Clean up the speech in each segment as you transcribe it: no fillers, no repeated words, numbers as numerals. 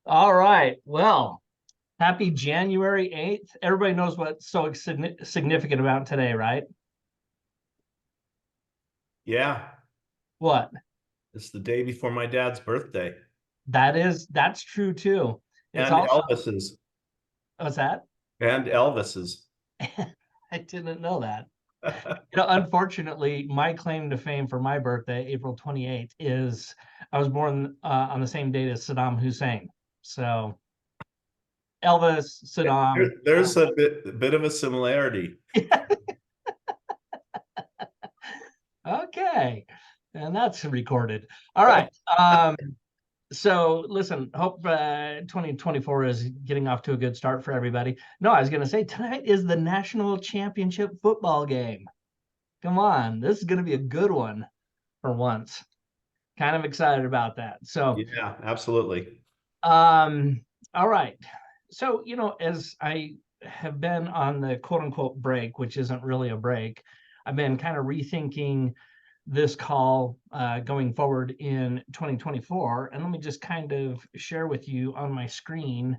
All right. Well, happy January 8th. Everybody knows what's so significant about today, right? Yeah, What? it's the day before my dad's birthday That's true too. It's and also, Elvis's what's that? and Elvis's. I didn't know that. Unfortunately, my claim to fame for my birthday, April 28th, is I was born on the same date as Saddam Hussein. So Elvis, Saddam. There's a bit of a similarity. Okay. And that's recorded. All right. So listen, hope 2024 is getting off to a good start for everybody. No, I was going to say tonight is the national championship football game. Come on, this is going to be a good one for once. Kind of excited about that. So, Yeah, absolutely. um, all right. So, as I have been on the quote unquote break, which isn't really a break, I've been kind of rethinking this call going forward in 2024. And let me just kind of share with you on my screen.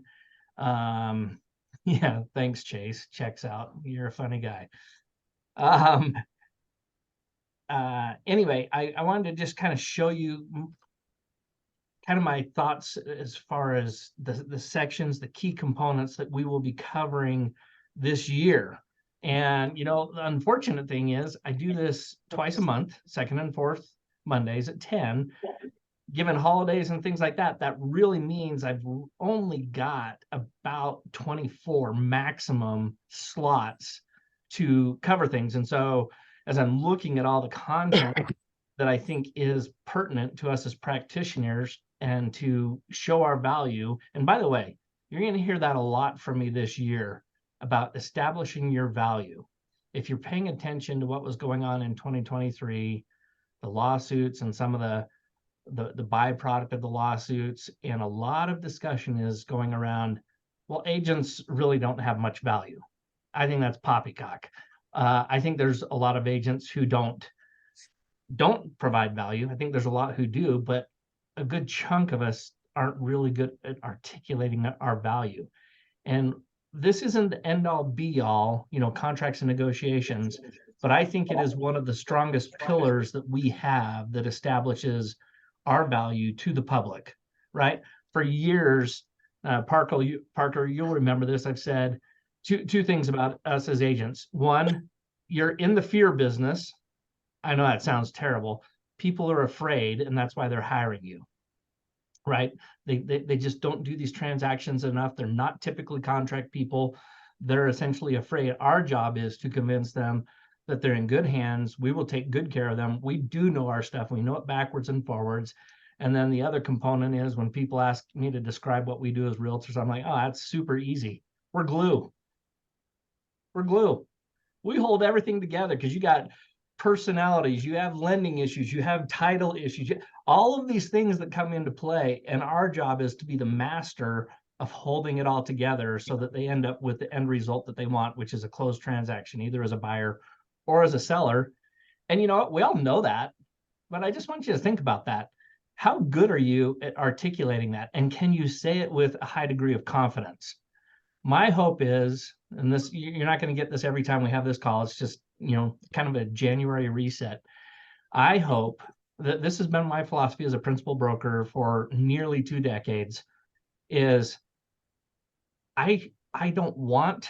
Um, yeah, thanks, Chase. Checks out. You're a funny guy. Um, anyway, I wanted to just kind of show you kind of my thoughts as far as the sections, the key components that we will be covering this year. And the unfortunate thing is I do this twice a month, second and fourth Mondays at 10. Given holidays and things like that, that really means I've only got about 24 maximum slots to cover things. And so as I'm looking at all the content that I think is pertinent to us as practitioners and to show our value. And by the way, you're going to hear that a lot from me this year about establishing your value. If you're paying attention to what was going on in 2023, the lawsuits and some of the byproduct of the lawsuits, and a lot of discussion is going around, well, agents really don't have much value. I think that's poppycock. I think there's a lot of agents who don't provide value. I think there's a lot who do, but a good chunk of us aren't really good at articulating our value. And this isn't the end all be all, contracts and negotiations, but I think it is one of the strongest pillars that we have that establishes our value to the public, right? For years, Parker, you'll remember this. I've said two things about us as agents. One, you're in the fear business. I know that sounds terrible. People are afraid, and that's why they're hiring you, right? They just don't do these transactions enough. They're not typically contract people. They're essentially afraid. Our job is to convince them that they're in good hands. We will take good care of them. We do know our stuff. We know it backwards and forwards. And then the other component is when people ask me to describe what we do as realtors, I'm like, oh, that's super easy. We're glue. We're glue. We hold everything together because you got personalities, you have lending issues, you have title issues, all of these things that come into play. And our job is to be the master of holding it all together so that they end up with the end result that they want, which is a closed transaction, either as a buyer or as a seller. And you know what? We all know that, but I just want you to think about that. How good are you at articulating that? And can you say it with a high degree of confidence? My hope is, and this, you're not going to get this every time we have this call, it's just, kind of a January reset. I hope that this has been my philosophy as a principal broker for nearly 2 decades is I don't want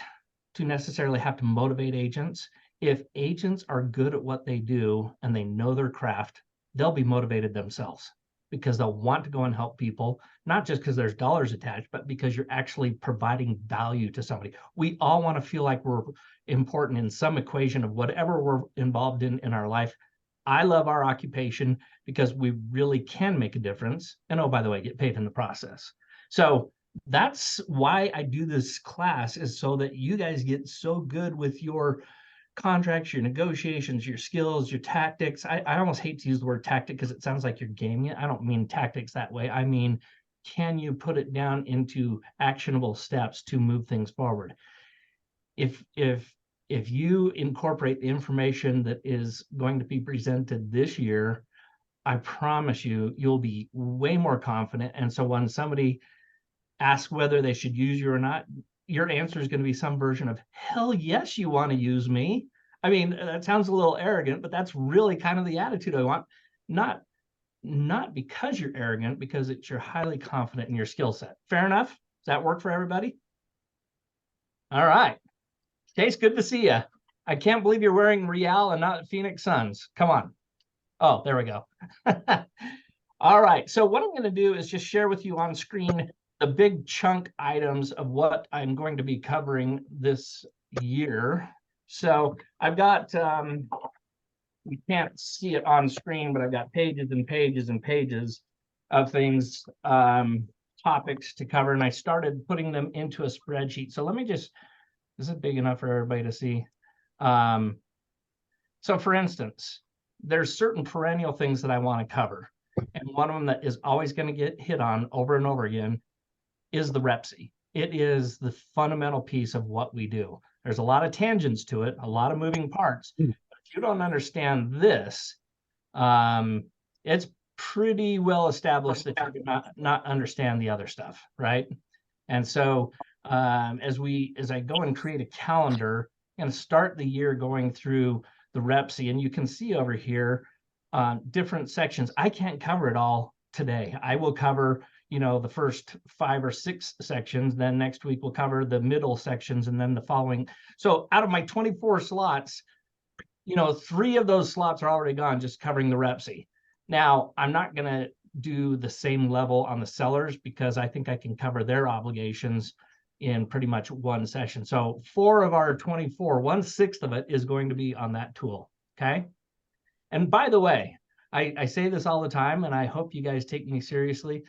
to necessarily have to motivate agents. If agents are good at what they do and they know their craft, they'll be motivated themselves because they'll want to go and help people, not just because there's dollars attached, but because you're actually providing value to somebody. We all want to feel like we're important in some equation of whatever we're involved in our life. I love our occupation because we really can make a difference. And oh, by the way, get paid in the process. So that's why I do this class, is so that you guys get so good with your contracts, your negotiations, your skills, your tactics. I almost hate to use the word tactic because it sounds like you're gaming it. I don't mean tactics that way. I mean, can you put it down into actionable steps to move things forward? If you incorporate the information that is going to be presented this year, I promise you, you'll be way more confident. And so when somebody ask whether they should use you or not, your answer is going to be some version of, hell yes, you want to use me. I mean, that sounds a little arrogant, but that's really kind of the attitude I want. Not because you're arrogant, because you're highly confident in your skill set. Fair enough? Does that work for everybody? All right. Chase, good to see you. I can't believe you're wearing Real and not Phoenix Suns. Come on. Oh, there we go. All right. So what I'm going to do is just share with you on screen the big chunk items of what I'm going to be covering this year. So I've got, you can't see it on screen, but I've got pages and pages and pages of things, topics to cover. And I started putting them into a spreadsheet. So let me just, is it big enough for everybody to see? So for instance, there's certain perennial things that I want to cover. And one of them that is always going to get hit on over and over again is the REPC. It is the fundamental piece of what we do. There's a lot of tangents to it, a lot of moving parts. But if you don't understand this, it's pretty well established that you do not understand the other stuff, right? And so as I go and create a calendar and start the year going through the REPC, and you can see over here different sections. I can't cover it all today. I will cover, the first 5 or 6 sections. Then next week we'll cover the middle sections, and then the following. So out of my 24 slots, 3 of those slots are already gone just covering the REPC. Now, I'm not going to do the same level on the sellers because I think I can cover their obligations in pretty much one session. So 4 of our 24, 1/6 of it is going to be on that tool. Okay. And by the way, I say this all the time, and I hope you guys take me seriously.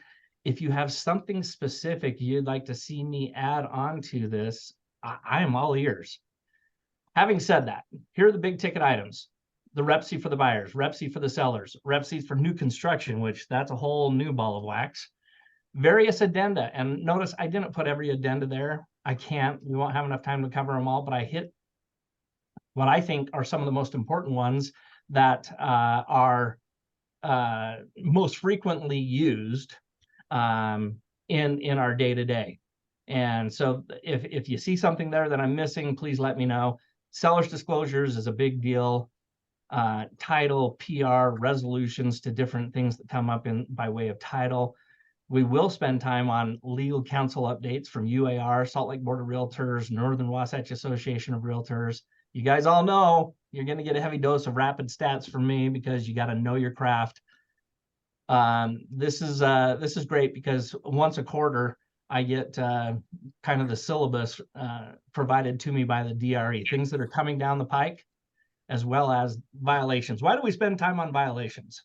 If you have something specific you'd like to see me add on to this, I am all ears. Having said that, here are the big ticket items. The REPC for the buyers, REPC for the sellers, REPCs for new construction, which that's a whole new ball of wax. Various addenda, and notice I didn't put every addenda there. I can't, we won't have enough time to cover them all, but I hit what I think are some of the most important ones that are most frequently used in our day-to-day. And so if you see something there that I'm missing, please let me know. Seller's disclosures is a big deal. Title, PR, resolutions to different things that come up by way of title. We will spend time on legal counsel updates from UAR, Salt Lake Board of Realtors, Northern Wasatch Association of Realtors. You guys all know you're going to get a heavy dose of rapid stats from me because you got to know your craft. This is great because once a quarter I get kind of the syllabus provided to me by the DRE, things that are coming down the pike, as well as violations. Why do we spend time on violations?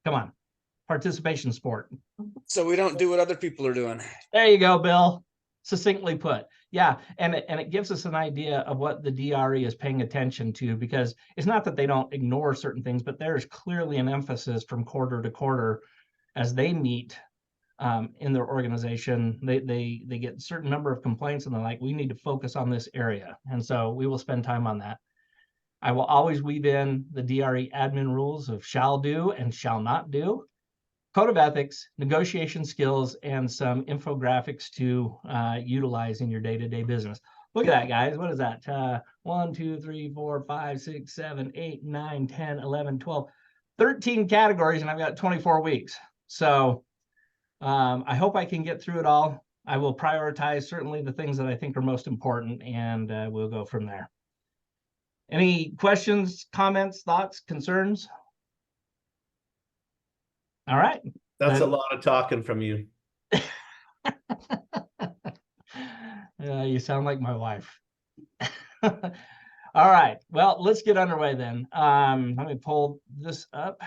Come on, participation sport. So we don't do what other people are doing. There you go, Bill. Succinctly put. Yeah, and it gives us an idea of what the DRE is paying attention to, because it's not that they don't ignore certain things, but there's clearly an emphasis from quarter to quarter as they meet in their organization. They get a certain number of complaints and they're like, we need to focus on this area. And so we will spend time on that. I will always weave in the DRE admin rules of shall do and shall not do, code of ethics, negotiation skills, and some infographics to utilize in your day-to-day business. Look at that, guys. What is that? 1, 2, 3, 4, 5, 6, 7, 8, 9, 10, 11, 12, 13 categories, and I've got 24 weeks. So I hope I can get through it all. I will prioritize certainly the things that I think are most important, and we'll go from there. Any questions, comments, thoughts, concerns? All right. That's a lot of talking from you. You sound like my wife. All right. Well, let's get underway then. Let me pull this up.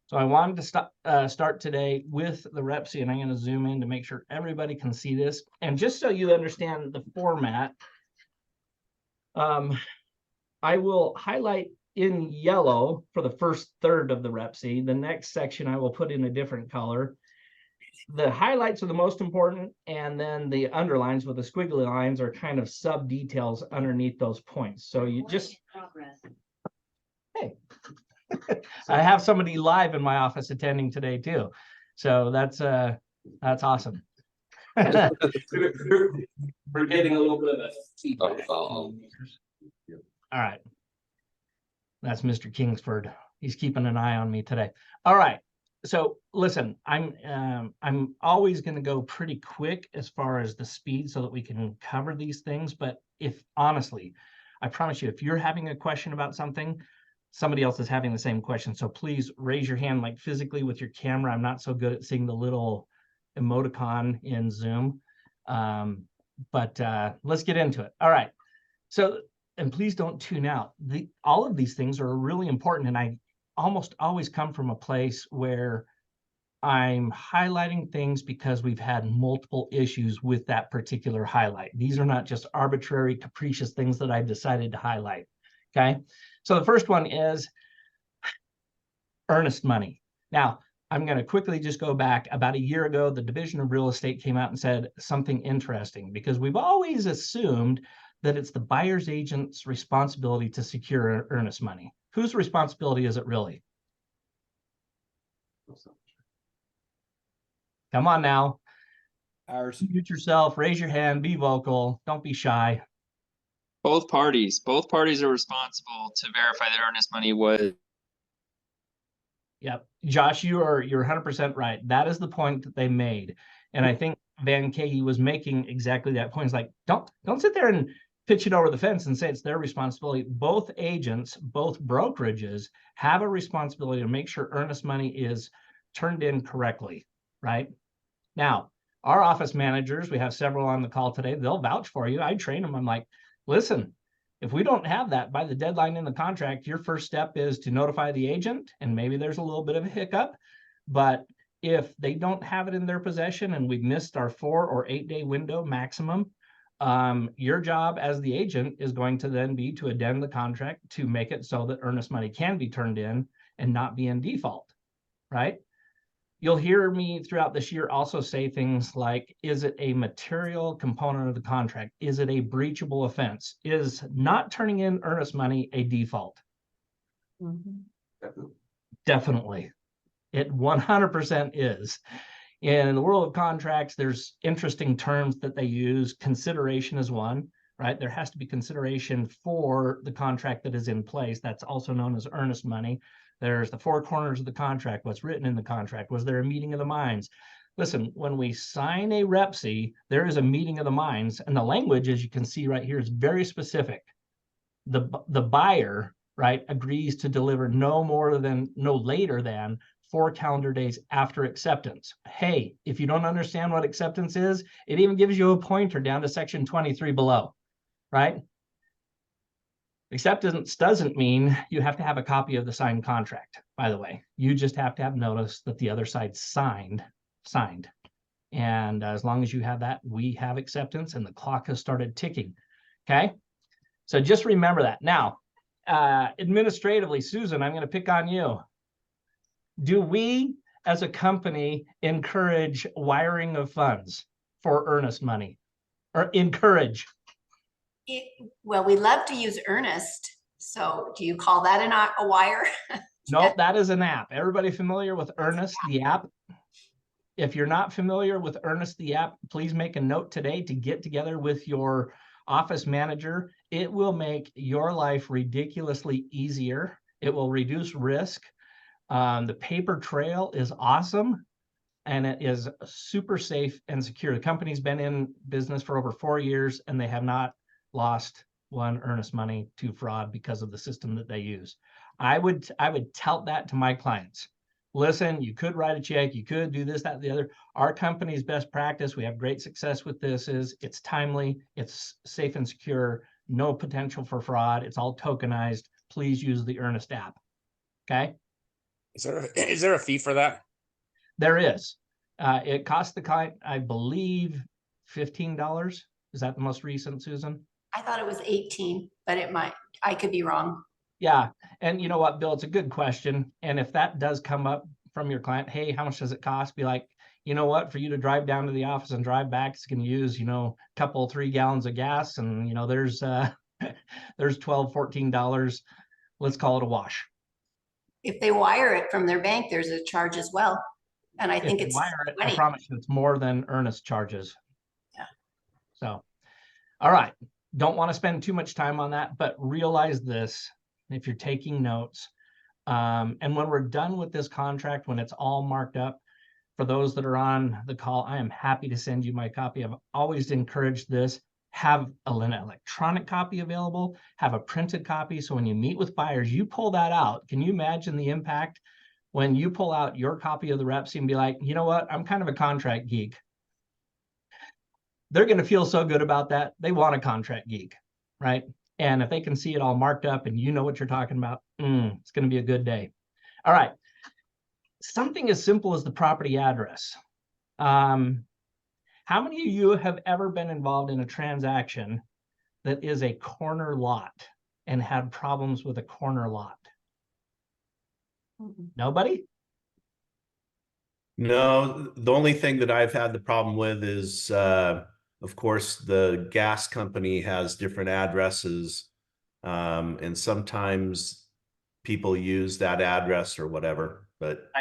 So I wanted to start today with the REPC, and I'm going to zoom in to make sure everybody can see this. And just so you understand the format, I will highlight in yellow for the first third of the REPC. The next section I will put in a different color. The highlights are the most important, and then the underlines with the squiggly lines are kind of sub details underneath those points. So you just, hey, I have somebody live in my office attending today too. So that's That's awesome. We're getting a little bit of a feedback. All right. That's Mr. Kingsford. He's keeping an eye on me today. All right. So listen, I'm always going to go pretty quick as far as the speed so that we can cover these things. But if honestly, I promise you, if you're having a question about something, somebody else is having the same question. So please raise your hand, like physically with your camera. I'm not so good at seeing the little emoticon in Zoom. But let's get into it. All right. So, and please don't tune out. All of these things are really important. And I almost always come from a place where I'm highlighting things because we've had multiple issues with that particular highlight. These are not just arbitrary, capricious things that I've decided to highlight. Okay. So the first one is earnest money. Now, I'm going to quickly just go back. About a year ago, the Division of Real Estate came out and said something interesting, because we've always assumed that it's the buyer's agent's responsibility to secure earnest money. Whose responsibility is it really? Come on now. Ours. Mute yourself, raise your hand, be vocal, don't be shy. Both parties are responsible to verify that earnest money was. Yep. Josh, you're 100% right. That is the point that they made. And I think Van Kagey was making exactly that point. It's like, don't sit there and pitch it over the fence and say it's their responsibility. Both agents, both brokerages have a responsibility to make sure earnest money is turned in correctly, right? Now, our office managers, we have several on the call today, they'll vouch for you. I train them. I'm like, listen, if we don't have that by the deadline in the contract, your first step is to notify the agent, and maybe there's a little bit of a hiccup. But if they don't have it in their possession and we've missed our 4 or 8 day window maximum, your job as the agent is going to then be to addend the contract to make it so that earnest money can be turned in and not be in default, right? You'll hear me throughout this year also say things like, is it a material component of the contract? Is it a breachable offense? Is not turning in earnest money a default? Definitely. It 100% is. In the world of contracts, there's interesting terms that they use. Consideration is one, right? There has to be consideration for the contract that is in place. That's also known as earnest money. There's the 4 corners of the contract, what's written in the contract. Was there a meeting of the minds? Listen, when we sign a REPC, there is a meeting of the minds, and the language, as you can see right here, is very specific. The buyer, right, agrees to deliver no later than 4 calendar days after acceptance. Hey, if you don't understand what acceptance is, it even gives you a pointer down to section 23 below, right? Acceptance doesn't mean you have to have a copy of the signed contract, by the way. You just have to have notice that the other side signed. And as long as you have that, we have acceptance, and the clock has started ticking, okay? So just remember that. Now, administratively, Susan, I'm going to pick on you. Do we, as a company, encourage wiring of funds for earnest money, or encourage? Well, we love to use Earnest. So do you call that a wire? No, that is an app. Everybody familiar with Earnest, the app? If you're not familiar with Earnest, the app, please make a note today to get together with your office manager. It will make your life ridiculously easier. It will reduce risk. The paper trail is awesome, and it is super safe and secure. The company's been in business for over 4 years, and they have not lost one earnest money to fraud because of the system that they use. I would tout that to my clients. Listen, you could write a check, you could do this, that, the other. Our company's best practice, we have great success with this, is it's timely, it's safe and secure, no potential for fraud, it's all tokenized. Please use the Earnest app. Okay? Is there a fee for that? There is. It costs the client, I believe, $15. Is that the most recent, Susan? I thought it was 18, but I could be wrong. Yeah. And you know what, Bill, it's a good question. And if that does come up from your client, hey, how much does it cost? Be like, you know what, for you to drive down to the office and drive back, it's going to use, a couple, 3 gallons of gas. And, there's $12, $14. Let's call it a wash. If they wire it from their bank, there's a charge as well. And I If think you it's wire it, I 20. promise you it's more than Ernest charges. Yeah. So, all right. Don't want to spend too much time on that, but realize this, if you're taking notes, and when we're done with this contract, when it's all marked up, for those that are on the call, I am happy to send you my copy. I've always encouraged this. Have an electronic copy available, have a printed copy. So when you meet with buyers, you pull that out. Can you imagine the impact when you pull out your copy of the REPC and be like, you know what, I'm kind of a contract geek. They're going to feel so good about that. They want a contract geek, right? And if they can see it all marked up and you know what you're talking about, it's going to be a good day. All right. Something as simple as the property address. How many of you have ever been involved in a transaction that is a corner lot and had problems with a corner lot? Nobody? No, the only thing that I've had the problem with is, of course, the gas company has different addresses, and sometimes people use that address or whatever, but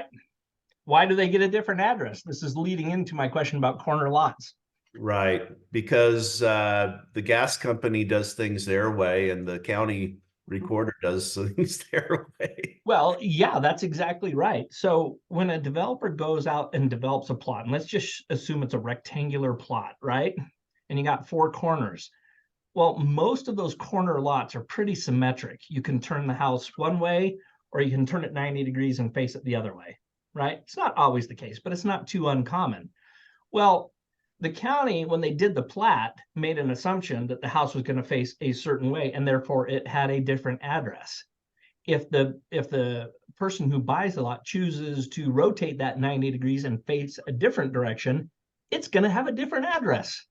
Why do they get a different address? This is leading into my question about corner lots. right, because the gas company does things their way and the county recorder does things their way. Well, yeah, that's exactly right. So when a developer goes out and develops a plot, and let's just assume it's a rectangular plot, right? And you got 4 corners. Well, most of those corner lots are pretty symmetric. You can turn the house one way, or you can turn it 90 degrees and face it the other way, right? It's not always the case, but it's not too uncommon. Well, the county, when they did the plat, made an assumption that the house was going to face a certain way, and therefore it had a different address. If the person who buys the lot chooses to rotate that 90 degrees and face a different direction, it's going to have a different address.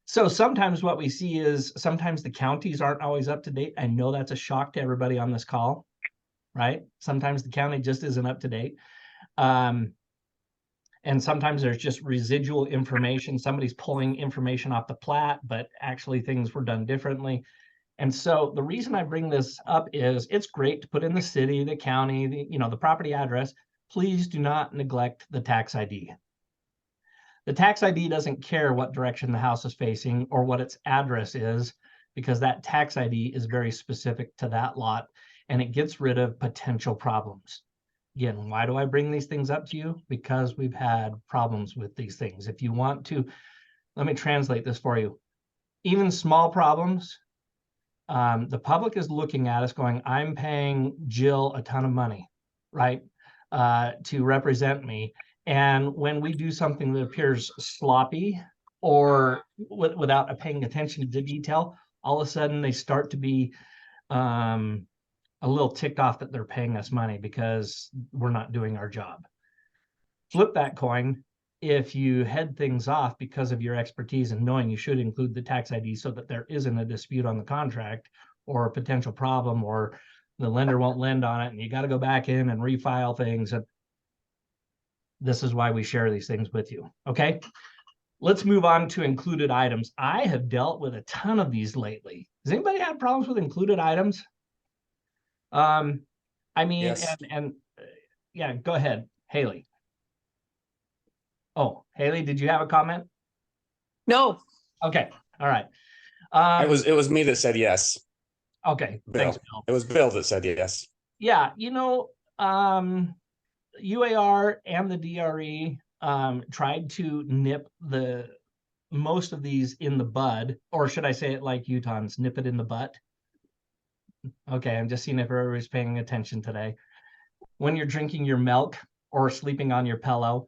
So sometimes what we see is sometimes the counties aren't always up to date. I know that's a shock to everybody on this call, right? Sometimes the county just isn't up to date. And sometimes there's just residual information. Somebody's pulling information off the plat, but actually things were done differently. And so the reason I bring this up is it's great to put in the city, the county, the property address. Please do not neglect the tax ID. The tax ID doesn't care what direction the house is facing or what its address is, because that tax ID is very specific to that lot and it gets rid of potential problems. Again, why do I bring these things up to you? Because we've had problems with these things. If you want to, let me translate this for you. Even small problems, the public is looking at us going, I'm paying Jill a ton of money, right, to represent me. And when we do something that appears sloppy or without paying attention to detail, all of a sudden they start to be a little ticked off that they're paying us money because we're not doing our job. Flip that coin. If you head things off because of your expertise and knowing you should include the tax ID so that there isn't a dispute on the contract or a potential problem, or the lender won't lend on it and you got to go back in and refile things. And this is why we share these things with you. Okay. Let's move on to included items. I have dealt with a ton of these lately. Does anybody have problems with included items? I mean, Yes. and yeah, go ahead, Haley. Oh, Haley, did you have a comment? No, Okay. All right. It was me that said yes. Okay. Bill. Thanks, Bill. It was Bill that said yes. Yeah. UAR and the DRE tried to nip most of these in the bud, or should I say it like Utahns, nip it in the butt? Okay. I'm just seeing if everybody's paying attention today. When you're drinking your milk or sleeping on your pillow.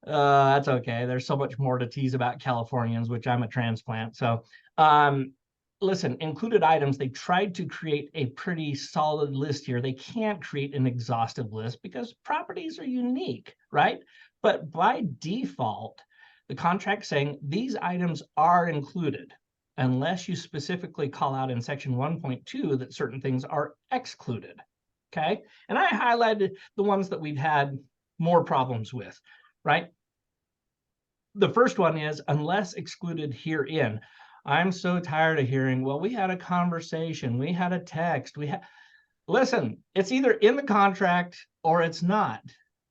That's okay. There's so much more to tease about Californians, which I'm a transplant. So listen, included items, they tried to create a pretty solid list here. They can't create an exhaustive list because properties are unique, right? But by default, the contract saying these items are included unless you specifically call out in section 1.2 that certain things are excluded. Okay. And I highlighted the ones that we've had more problems with, right? The first one is unless excluded herein. I'm so tired of hearing, well, we had a conversation, we had a text, Listen, it's either in the contract or it's not.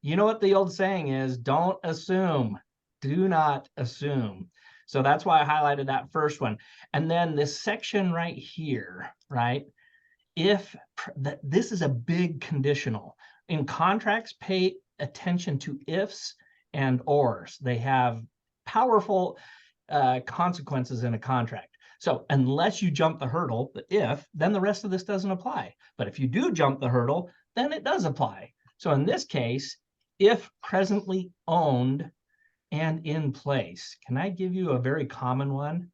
You know what the old saying is, don't assume. Do not assume. So that's why I highlighted that first one. And then this section right here, right? If this is a big conditional. In contracts, pay attention to ifs and ors. They have powerful consequences in a contract. So unless you jump the hurdle, the if, then the rest of this doesn't apply. But if you do jump the hurdle, then it does apply. So in this case, if presently owned and in place. Can I give you a very common one?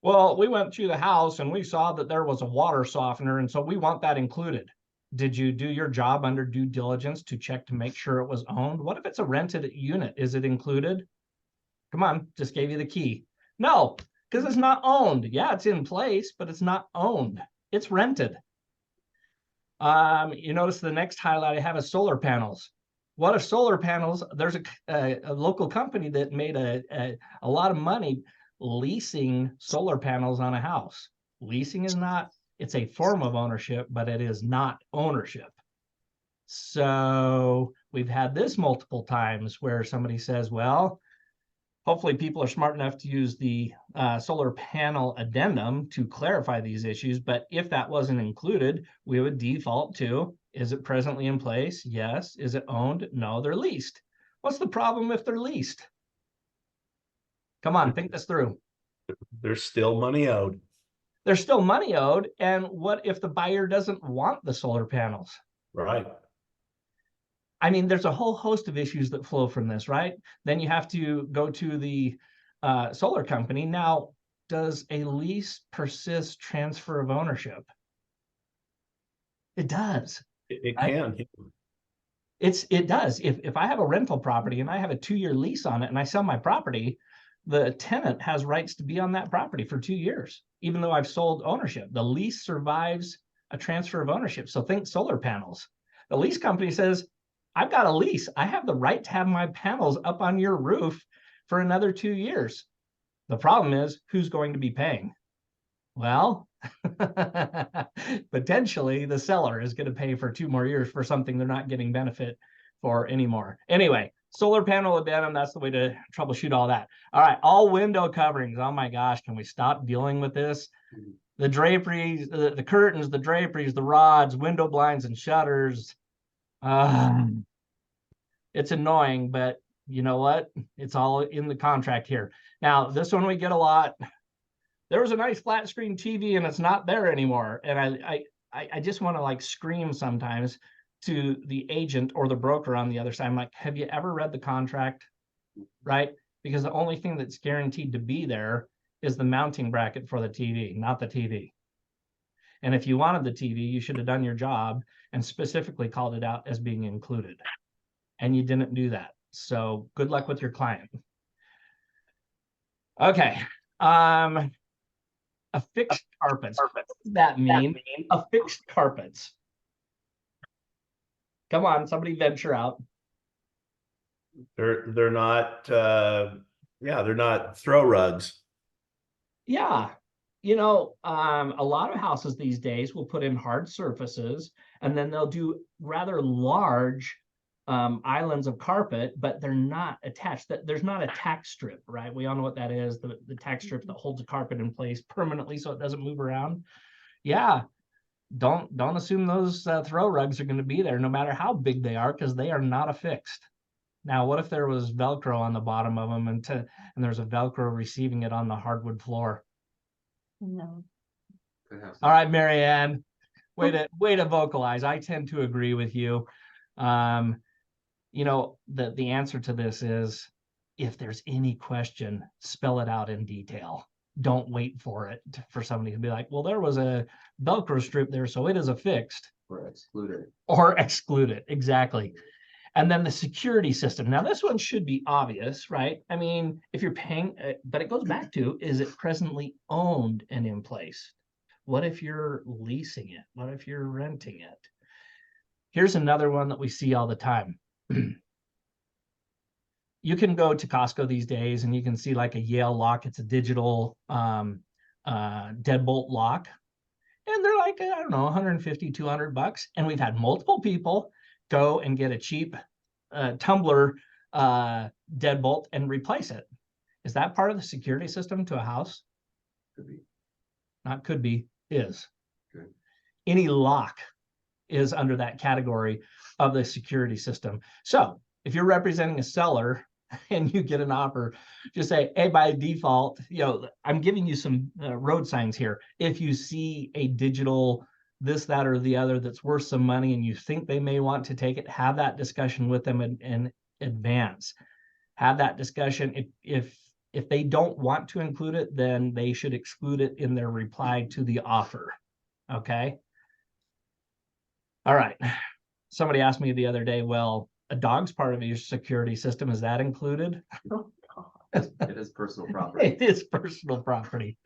Well, we went to the house and we saw that there was a water softener, and so we want that included. Did you do your job under due diligence to check to make sure it was owned? What if it's a rented unit? Is it included? Come on, just gave you the key. No, because it's not owned. Yeah, it's in place, but it's not owned. It's rented. You notice the next highlight I have is solar panels. What if solar panels? There's a local company that made a lot of money leasing solar panels on a house. Leasing is not, it's a form of ownership, but it is not ownership. So we've had this multiple times where somebody says, well, hopefully people are smart enough to use the solar panel addendum to clarify these issues. But if that wasn't included, we would default to, is it presently in place? Yes. Is it owned? No, they're leased. What's the problem if they're leased? Come on, think this through. There's still money owed. There's still money owed. And what if the buyer doesn't want the solar panels? Right. I mean, there's a whole host of issues that flow from this, right? Then you have to go to the solar company. Now, does a lease persist transfer of ownership? It does. It right? can. It does. If I have a rental property and I have a 2-year lease on it and I sell my property, the tenant has rights to be on that property for 2 years, even though I've sold ownership. The lease survives a transfer of ownership. So think solar panels. The lease company says, I've got a lease. I have the right to have my panels up on your roof for another 2 years. The problem is, who's going to be paying? Well, potentially the seller is going to pay for 2 more years for something they're not getting benefit for anymore. Anyway, solar panel addendum, that's the way to troubleshoot all that. All right, all window coverings. Oh my gosh, can we stop dealing with this? The draperies, the curtains, the draperies, the rods, window blinds, and shutters. It's annoying, but you know what? It's all in the contract here. Now, this one we get a lot. There was a nice flat screen TV and it's not there anymore. And I just want to like scream sometimes to the agent or the broker on the other side. I'm like, have you ever read the contract? Right? Because the only thing that's guaranteed to be there is the mounting bracket for the TV, not the TV. And if you wanted the TV, you should have done your job and specifically called it out as being included. And you didn't do that. So good luck with your client. Okay. Affixed carpets. What does that mean? Affixed carpets. Come on, somebody venture out. They're not they're not throw rugs. Yeah. You know, a lot of houses these days will put in hard surfaces and then they'll do rather large islands of carpet, but they're not attached. There's not a tack strip, right? We all know what that is, the tack strip that holds a carpet in place permanently so it doesn't move around. Yeah, don't assume those throw rugs are going to be there no matter how big they are, because they are not affixed. Now, what if there was Velcro on the bottom of them and there's a Velcro receiving it on the hardwood floor? No. All right, Marianne, way to vocalize. I tend to agree with you. You know, the answer to this is, if there's any question, spell it out in detail. Don't wait for somebody to be like, well, there was a Velcro strip there, so it is affixed. Or excluded. Or exclude it, exactly. And then the security system. Now, this one should be obvious, right? I mean, if you're paying, but it goes back to, is it presently owned and in place? What if you're leasing it? What if you're renting it? Here's another one that we see all the time. You can go to Costco these days and you can see like a Yale lock. It's a digital deadbolt lock. And they're like, I don't know, 150, 200 bucks. And we've had multiple people go and get a cheap tumbler deadbolt and replace it. Is that part of the security system to a house? Could be. Not could be, is. Okay. Any lock is under that category of the security system. So if you're representing a seller and you get an offer, just say, hey, by default, I'm giving you some road signs here. If you see a digital this, that, or the other that's worth some money and you think they may want to take it, have that discussion with them in advance. Have that discussion. If they don't want to include it, then they should exclude it in their reply to the offer. Okay. All right. Somebody asked me the other day, well, a dog's part of your security system. Is that included? Oh, God. It is personal property. It is personal property.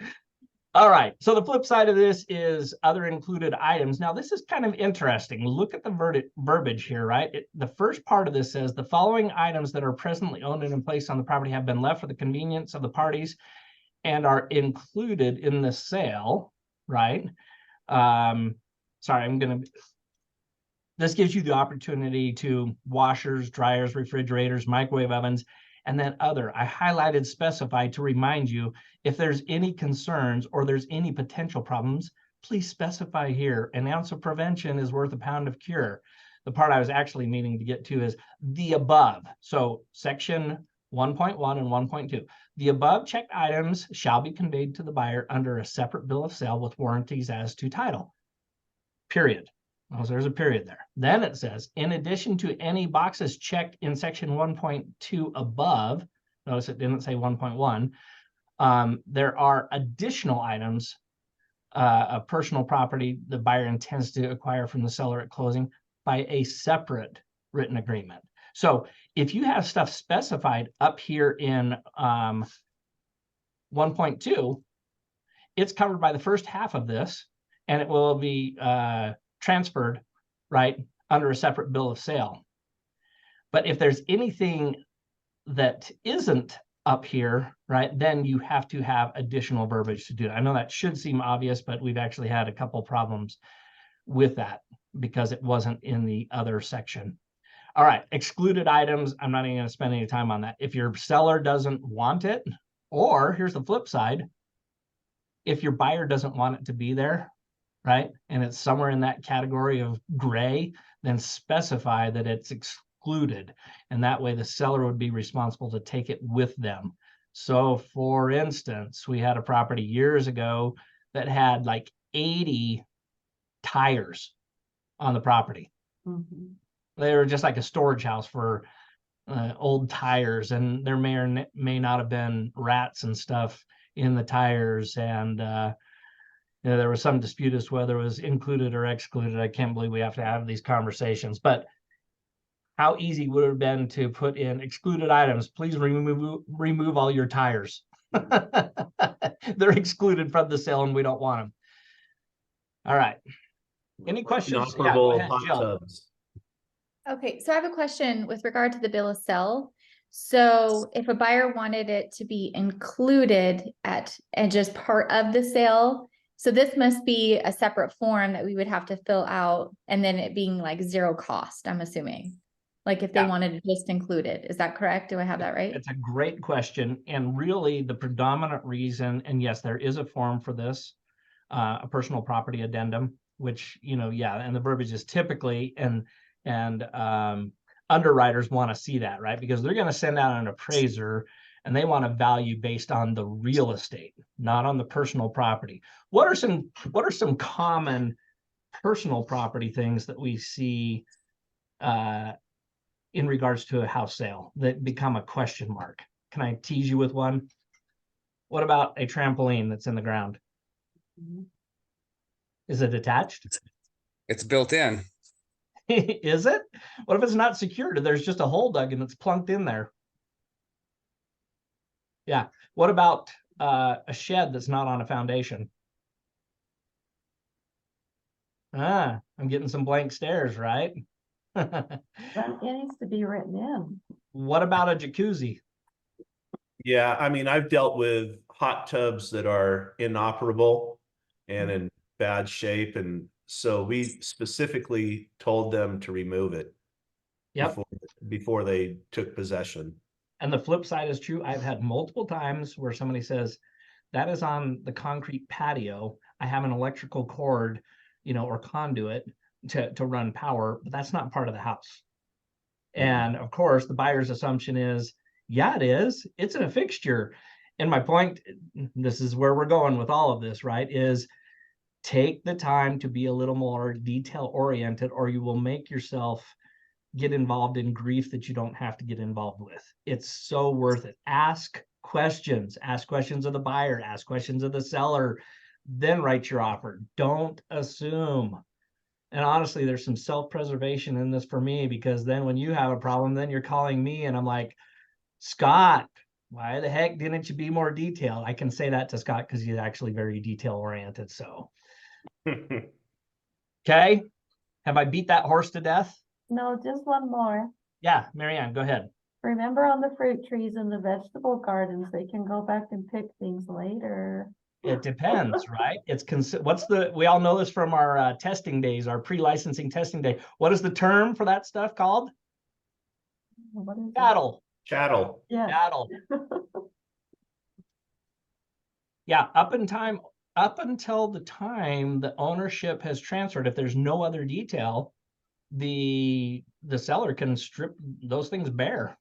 All right. So the flip side of this is other included items. Now, this is kind of interesting. Look at the verbiage here, right? The first part of this says the following items that are presently owned and in place on the property have been left for the convenience of the parties and are included in the sale, right? This gives you the opportunity to washers, dryers, refrigerators, microwave ovens, and then other. I highlighted specify to remind you if there's any concerns or there's any potential problems, please specify here. An ounce of prevention is worth a pound of cure. The part I was actually meaning to get to is the above. So section 1.1 and 1.2. The above checked items shall be conveyed to the buyer under a separate bill of sale with warranties as to title. Period. Oh, so there's a period there. Then it says, in addition to any boxes checked in section 1.2 above, notice it didn't say 1.1, there are additional items of personal property the buyer intends to acquire from the seller at closing by a separate written agreement. So if you have stuff specified up here in 1.2, it's covered by the first half of this, and it will be transferred, right, under a separate bill of sale. But if there's anything that isn't up here, right, then you have to have additional verbiage to do it. I know that should seem obvious, but we've actually had a couple problems with that because it wasn't in the other section. All right, excluded items. I'm not even going to spend any time on that. If your seller doesn't want it, or here's the flip side, if your buyer doesn't want it to be there, right, and it's somewhere in that category of gray, then specify that it's excluded. And that way the seller would be responsible to take it with them. So for instance, we had a property years ago that had like 80 tires on the property. Mm-hmm. They were just like a storage house for old tires, and there may or may not have been rats and stuff in the tires. And there was some dispute as to whether it was included or excluded. I can't believe we have to have these conversations, but how easy would it have been to put in excluded items? Please remove all your tires. They're excluded from the sale and we don't want them. All right. Any questions? Yeah, go Inoperable ahead, hot Jill. tubs. Okay, so I have a question with regard to the bill of sale. So if a buyer wanted it to be included and just part of the sale, so this must be a separate form that we would have to fill out, and then it being like zero cost, I'm assuming. Like if they wanted it just included, is that correct? Do I have that right? It's a great question. And really the predominant reason, and yes, there is a form for this, a personal property addendum, which, and the verbiage is typically, and underwriters want to see that, right? Because they're going to send out an appraiser and they want a value based on the real estate, not on the personal property. What are some common personal property things that we see in regards to a house sale that become a question mark? Can I tease you with one? What about a trampoline that's in the ground? Is it attached? It's built in. Is it? What if it's not secured? There's just a hole dug and it's plunked in there. Yeah. What about a shed that's not on a foundation? I'm getting some blank stares, right? It needs to be written in. What about a jacuzzi? Yeah, I mean, I've dealt with hot tubs that are inoperable, and in bad shape, and so we specifically told them to remove it Yep. before they took possession. And the flip side is true. I've had multiple times where somebody says, that is on the concrete patio. I have an electrical cord, or conduit to run power, but that's not part of the house. And of course, the buyer's assumption is, yeah, it is. It's a fixture. And my point, this is where we're going with all of this, right, is take the time to be a little more detail oriented, or you will make yourself get involved in grief that you don't have to get involved with. It's so worth it. Ask questions of the buyer, ask questions of the seller, then write your offer. Don't assume. And honestly, there's some self-preservation in this for me, because then when you have a problem, then you're calling me and I'm like, Scott, why the heck didn't you be more detailed? I can say that to Scott because he's actually very detail oriented. So, okay. Have I beat that horse to death? No, just one more. Yeah, Marianne, go ahead. Remember on the fruit trees and the vegetable gardens, they can go back and pick things later. It depends, right? We all know this from our testing days, our pre-licensing testing day. What is the term for that stuff called? What is it? Chattel. Chattel. Yeah. Chattel. Yeah, up until the time the ownership has transferred, if there's no other detail, the seller can strip those things bare,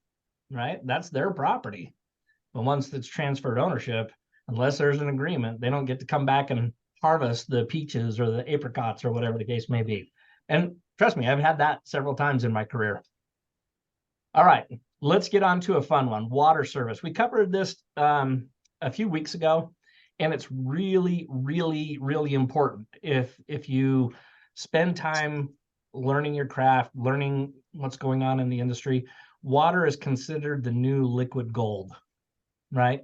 right? That's their property. But once it's transferred ownership, unless there's an agreement, they don't get to come back and harvest the peaches or the apricots or whatever the case may be. And trust me, I've had that several times in my career. All right, let's get on to a fun one, water service. We covered this a few weeks ago, and it's really, really, really important. If you spend time learning your craft, learning what's going on in the industry, water is considered the new liquid gold, right?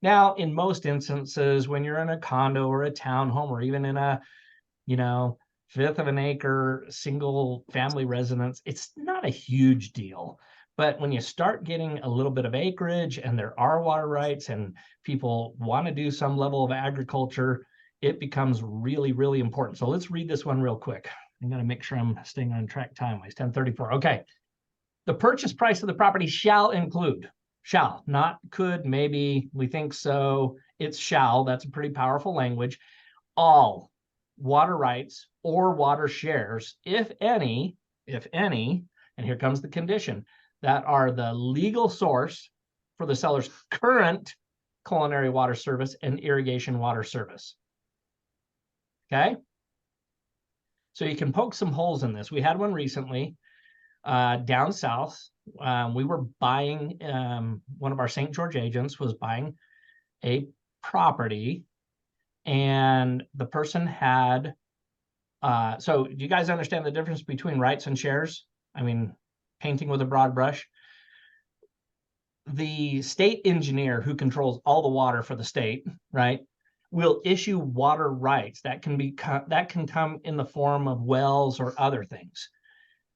Now, in most instances, when you're in a condo or a townhome, or even in a, fifth of an acre single family residence, it's not a huge deal. But when you start getting a little bit of acreage and there are water rights and people want to do some level of agriculture, it becomes really, really important. So let's read this one real quick. I'm going to make sure I'm staying on track time-wise. 10:34. Okay. The purchase price of the property shall include, shall, not could, maybe, we think so. It's shall. That's a pretty powerful language. All water rights or water shares, if any, and here comes the condition, that are the legal source for the seller's current culinary water service and irrigation water service. Okay? So you can poke some holes in this. We had one recently down south. We were buying, one of our St. George agents was buying a property, and the person had, so do you guys understand the difference between rights and shares? I mean, painting with a broad brush. The state engineer who controls all the water for the state, right, will issue water rights that can come in the form of wells or other things.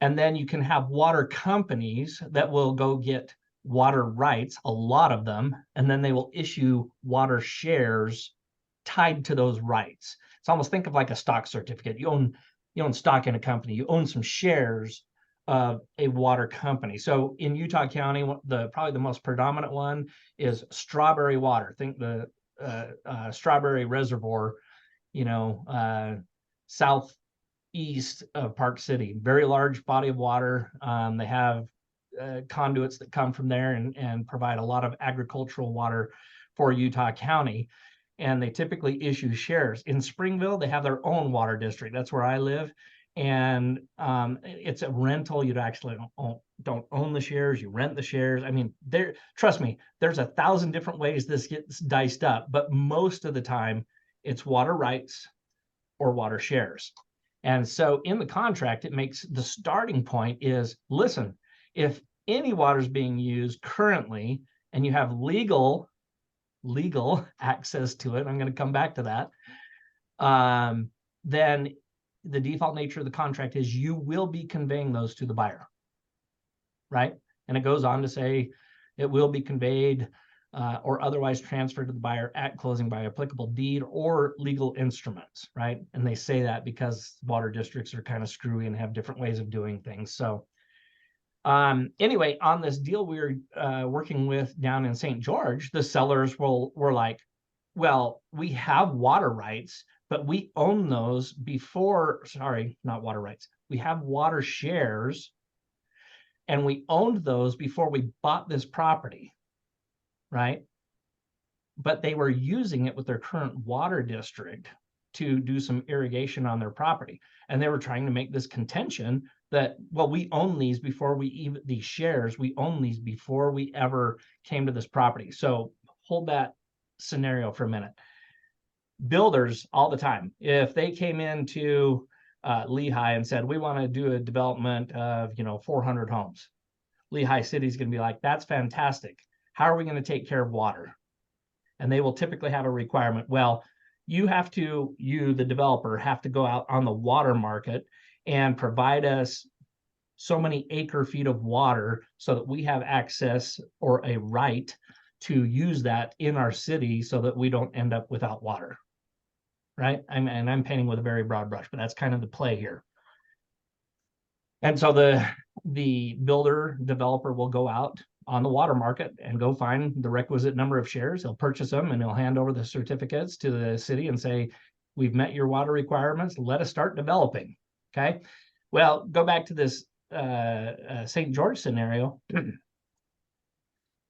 And then you can have water companies that will go get water rights, a lot of them, and then they will issue water shares tied to those rights. It's almost, think of like a stock certificate. You own stock in a company, you own some shares of a water company. So in Utah County, probably the most predominant one is Strawberry Water. Think the Strawberry Reservoir, southeast of Park City. Very large body of water. They have conduits that come from there and provide a lot of agricultural water for Utah County. And they typically issue shares. In Springville, they have their own water district. That's where I live. And it's a rental. You actually don't own the shares. You rent the shares. I mean, trust me, there's 1,000 different ways this gets diced up, but most of the time it's water rights or water shares. And so in the contract, it makes the starting point is, listen, if any water is being used currently and you have legal access to it, I'm going to come back to that, then the default nature of the contract is you will be conveying those to the buyer, right? And it goes on to say it will be conveyed or otherwise transferred to the buyer at closing by applicable deed or legal instruments, right? And they say that because water districts are kind of screwy and have different ways of doing things. So anyway, on this deal we were working with down in St. George, the sellers were like, well, we have water rights, but we own those before, sorry, not water rights. We have water shares, and we owned those before we bought this property, right? But they were using it with their current water district to do some irrigation on their property. And they were trying to make this contention that, well, we own these before we even, these shares, we own these before we ever came to this property. So hold that scenario for a minute. Builders all the time, if they came into Lehigh and said, we want to do a development of, 400 homes, Lehigh City's going to be like, that's fantastic. How are we going to take care of water? And they will typically have a requirement. Well, you, the developer, have to go out on the water market and provide us so many acre feet of water so that we have access or a right to use that in our city so that we don't end up without water, right? I'm painting with a very broad brush, but that's kind of the play here. And so the builder developer will go out on the water market and go find the requisite number of shares. He'll purchase them and he'll hand over the certificates to the city and say, we've met your water requirements. Let us start developing. Okay. Well, go back to this St. George scenario.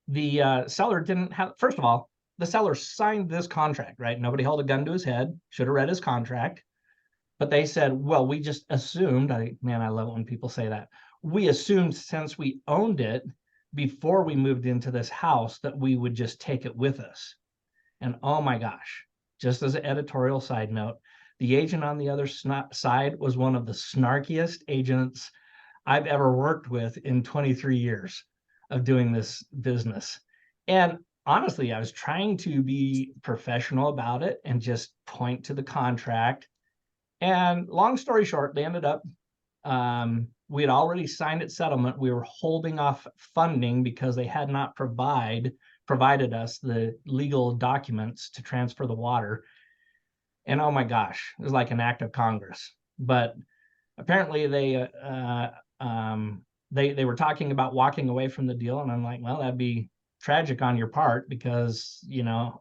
The seller didn't have, first of all, the seller signed this contract, right? Nobody held a gun to his head, should have read his contract. But they said, well, we just assumed, I love it when people say that. We assumed since we owned it before we moved into this house that we would just take it with us. And oh my gosh, just as an editorial side note, the agent on the other side was one of the snarkiest agents I've ever worked with in 23 years of doing this business. And honestly, I was trying to be professional about it and just point to the contract. And long story short, they ended up, we had already signed its settlement. We were holding off funding because they had not provided us the legal documents to transfer the water. And oh my gosh, it was like an act of Congress. But apparently they were talking about walking away from the deal, and I'm like, well, that'd be tragic on your part because,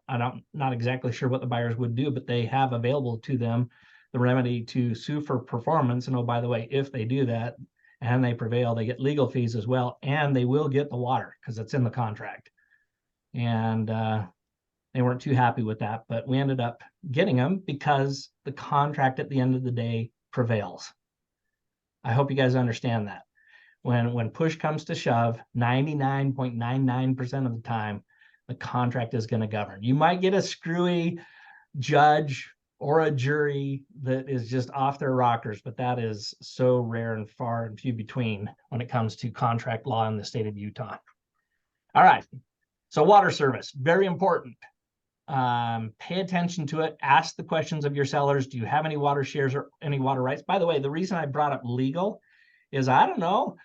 I'm not exactly sure what the buyers would do, but they have available to them the remedy to sue for performance. And oh, by the way, if they do that and they prevail, they get legal fees as well, and they will get the water because it's in the contract. And they weren't too happy with that, but we ended up getting them because the contract at the end of the day prevails. I hope you guys understand that. When push comes to shove, 99.99% of the time, the contract is going to govern. You might get a screwy judge or a jury that is just off their rockers, but that is so rare and far and few between when it comes to contract law in the state of Utah. All right. So water service, very important. Pay attention to it. Ask the questions of your sellers. Do you have any water shares or any water rights? By the way, the reason I brought up legal is, I don't know,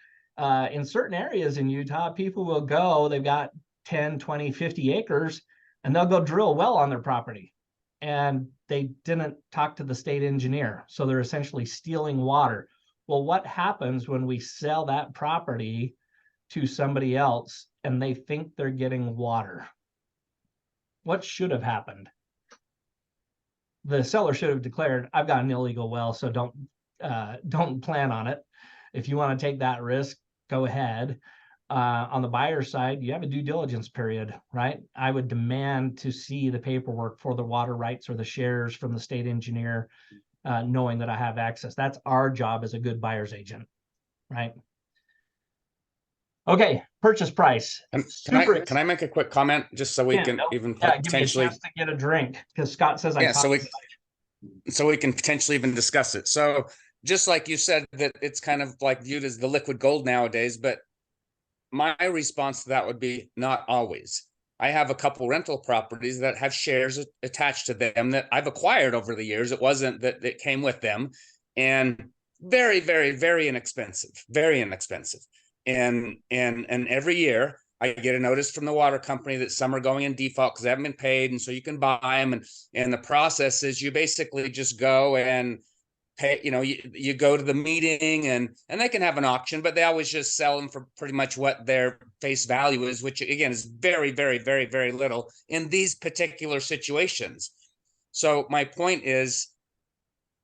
in certain areas in Utah, people will go, they've got 10, 20, 50 acres, and they'll go drill a well on their property. And they didn't talk to the state engineer. So they're essentially stealing water. Well, what happens when we sell that property to somebody else and they think they're getting water? What should have happened? The seller should have declared, I've got an illegal well, so don't plan on it. If you want to take that risk, go ahead. On the buyer's side, you have a due diligence period, right? I would demand to see the paperwork for the water rights or the shares from the state engineer, knowing that I have access. That's our job as a good buyer's agent, right? Okay, purchase price. Can I make a quick comment just so we can even potentially give me a chance to get a drink because Scott says so we can potentially even discuss it. So just like you said, that it's kind of like viewed as the liquid gold nowadays, but my response to that would be not always. I have a couple rental properties that have shares attached to them that I've acquired over the years. It wasn't that it came with them, and very, very, very inexpensive, very inexpensive. And every year I get a notice from the water company that some are going in default because they haven't been paid, and so you can buy them. And the process is you basically just go and pay, you go to the meeting, and they can have an auction, but they always just sell them for pretty much what their face value is, which again is very, very, very, very little in these particular situations. So my point is,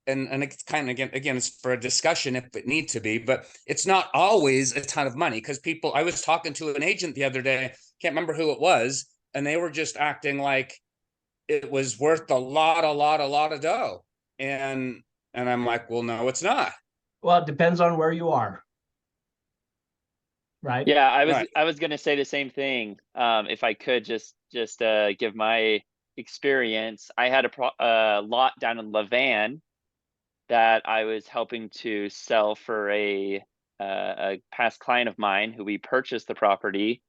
and it's kind of again it's for a discussion if it needs to be, but it's not always a ton of money, because I was talking to an agent the other day, can't remember who it was, and they were just acting like it was worth a lot of dough. And I'm like, well, no, it's not. Well, it depends on where you are. Right? Yeah, Right. I was gonna say the same thing. If I could just give my experience. I had a lot down in Levan that I was helping to sell for a past client of mine who we purchased the property,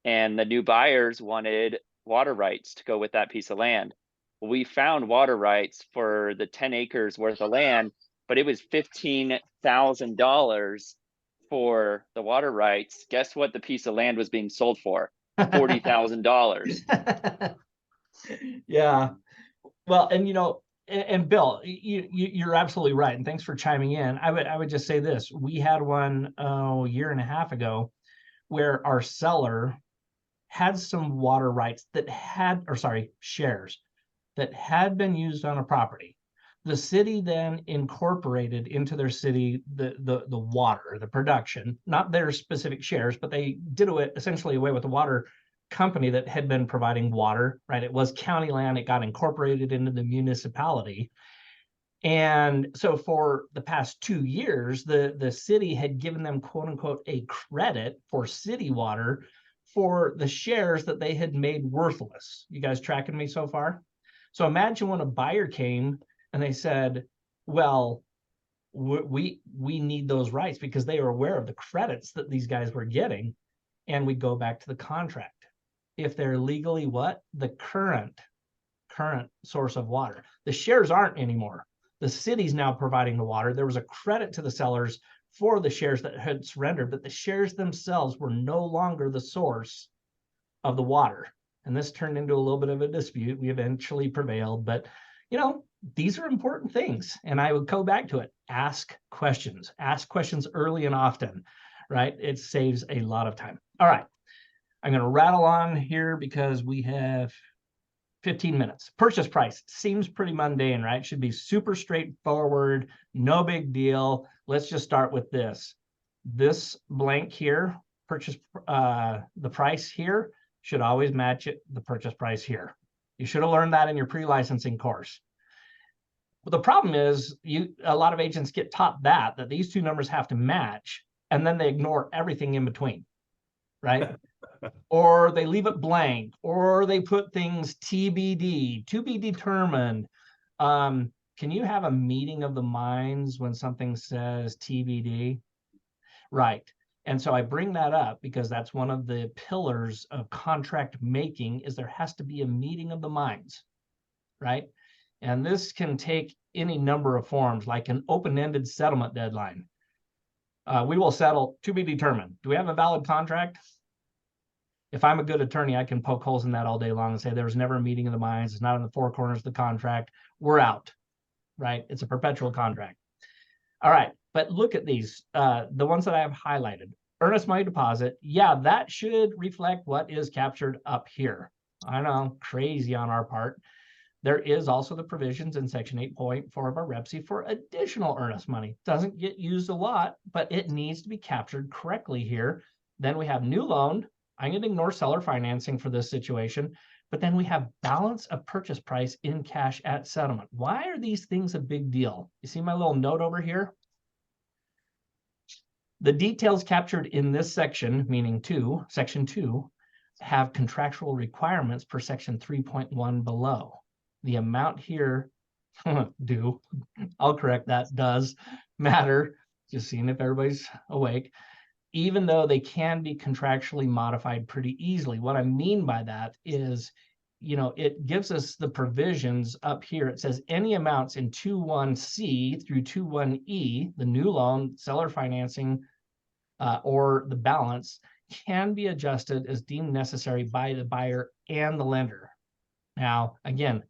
and the new buyers wanted water rights to go with that piece of land. We found water rights for the 10 acres worth of land, but it was $15,000 for the water rights. Guess what the piece of land was being sold for? $40,000. Yeah. Well, and and Bill, you're absolutely right, and thanks for chiming in. I would just say this: we had one a year and a half ago where our seller had some water rights that shares that had been used on a property. The city then incorporated into their city the water, the production, not their specific shares, but they did it essentially away with the water company that had been providing water, right? It was county land. It got incorporated into the municipality. And so for the past 2 years, the city had given them, quote unquote, a credit for city water for the shares that they had made worthless. You guys tracking me so far? So imagine when a buyer came and they said, well, we need those rights, because they are aware of the credits that these guys were getting. And we go back to the contract. If they're legally the current source of water, the shares aren't anymore. The city's now providing the water. There was a credit to the sellers for the shares that had surrendered, but the shares themselves were no longer the source of the water. And this turned into a little bit of a dispute. We eventually prevailed, but these are important things. And I would go back to it. Ask questions early and often, right? It saves a lot of time. All right. I'm going to rattle on here because we have 15 minutes. Purchase price seems pretty mundane, right? Should be super straightforward, no big deal. Let's just start with this. This blank here, purchase, the price here should always match the purchase price here. You should have learned that in your pre-licensing course. But the problem is a lot of agents get taught that these two numbers have to match, and then they ignore everything in between, right? Or they leave it blank, or they put things TBD, to be determined. Can you have a meeting of the minds when something says TBD? Right. And so I bring that up because that's one of the pillars of contract making, is there has to be a meeting of the minds, right? And this can take any number of forms, like an open-ended settlement deadline. We will settle to be determined. Do we have a valid contract? If I'm a good attorney, I can poke holes in that all day long and say there was never a meeting of the minds. It's not in the four corners of the contract. We're out, right? It's a perpetual contract. All right, but look at these, the ones that I have highlighted. Earnest money deposit. Yeah, that should reflect what is captured up here. I know, crazy on our part. There is also the provisions in section 8.4 of our REPC for additional earnest money. Doesn't get used a lot, but it needs to be captured correctly here. Then we have new loan. I'm going to ignore seller financing for this situation, but then we have balance of purchase price in cash at settlement. Why are these things a big deal? You see my little note over here? The details captured in this section, meaning section 2, have contractual requirements per section 3.1 below. The amount here I'll correct that, does matter. Just seeing if everybody's awake. Even though they can be contractually modified pretty easily. What I mean by that is, it gives us the provisions up here. It says any amounts in 2.1C through 2.1E, the new loan, seller financing, or the balance, can be adjusted as deemed necessary by the buyer and the lender. Now, again,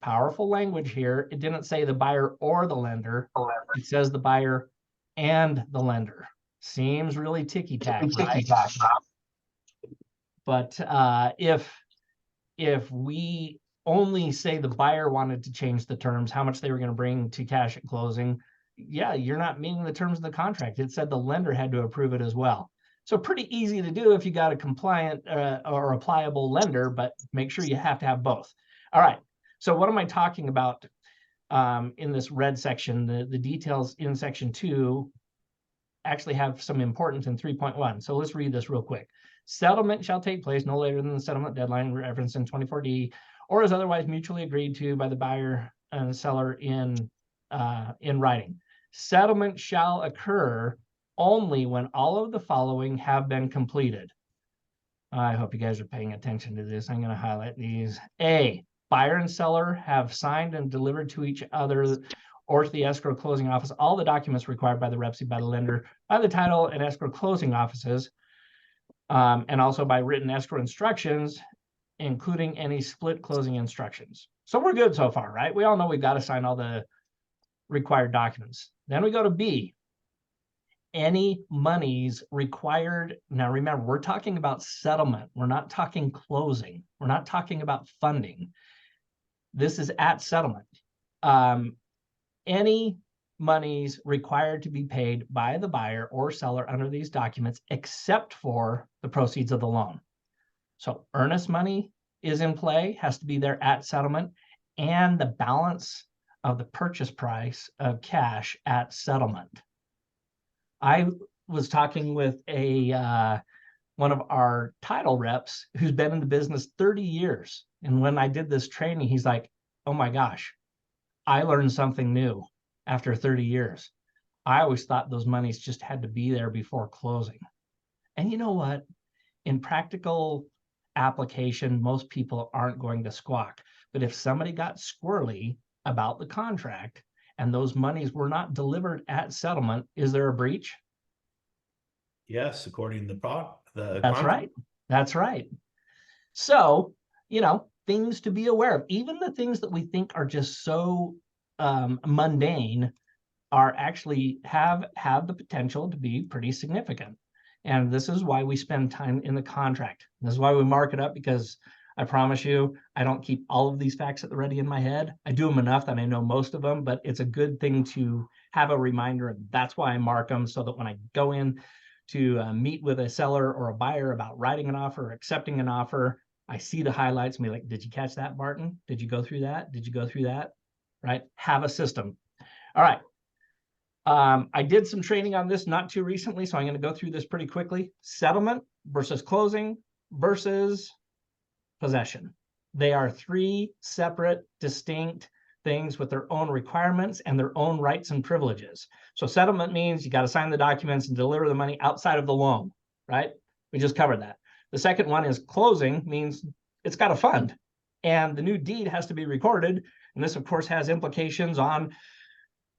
powerful language here. It didn't say the buyer or the lender. It says the buyer and the lender. Seems really ticky-tacky, right? But if we only say the buyer wanted to change the terms, how much they were going to bring to cash at closing, yeah, you're not meeting the terms of the contract. It said the lender had to approve it as well. So pretty easy to do if you got a compliant or a pliable lender, but make sure you have to have both. All right. So what am I talking about in this red section? The details in section 2 actually have some importance in 3.1. So let's read this real quick. Settlement shall take place no later than the settlement deadline referenced in 24D, or is otherwise mutually agreed to by the buyer and seller in writing. Settlement shall occur only when all of the following have been completed. I hope you guys are paying attention to this. I'm going to highlight these. A, buyer and seller have signed and delivered to each other or to the escrow closing office all the documents required by the REPC by the lender, by the title and escrow closing offices, and also by written escrow instructions, including any split closing instructions. So we're good so far, right? We all know we've got to sign all the required documents. Then we go to B. Any monies required. Now remember, we're talking about settlement. We're not talking closing. We're not talking about funding. This is at settlement. Any monies required to be paid by the buyer or seller under these documents, except for the proceeds of the loan. So earnest money is in play, has to be there at settlement, and the balance of the purchase price of cash at settlement. I was talking with one of our title reps who's been in the business 30 years. And when I did this training, he's like, oh my gosh, I learned something new after 30 years. I always thought those monies just had to be there before closing. And you know what? In practical application, most people aren't going to squawk. But if somebody got squirrely about the contract and those monies were not delivered at settlement, is there a breach? Yes, according to the That's right. That's right. So, you know, things to be aware of. Even the things that we think are just so mundane are actually have the potential to be pretty significant. And this is why we spend time in the contract. This is why we mark it up, because I promise you, I don't keep all of these facts at the ready in my head. I do them enough that I know most of them, but it's a good thing to have a reminder. And that's why I mark them, so that when I go in to meet with a seller or a buyer about writing an offer or accepting an offer, I see the highlights and be like, did you catch that, Barton? Did you go through that? Did you go through that? Right? Have a system. All right. I did some training on this not too recently, so I'm going to go through this pretty quickly. Settlement versus closing versus possession. They are three separate, distinct things with their own requirements and their own rights and privileges. So settlement means you got to sign the documents and deliver the money outside of the loan, right? We just covered that. The second one is closing, means it's got a fund and the new deed has to be recorded. And this, of course, has implications on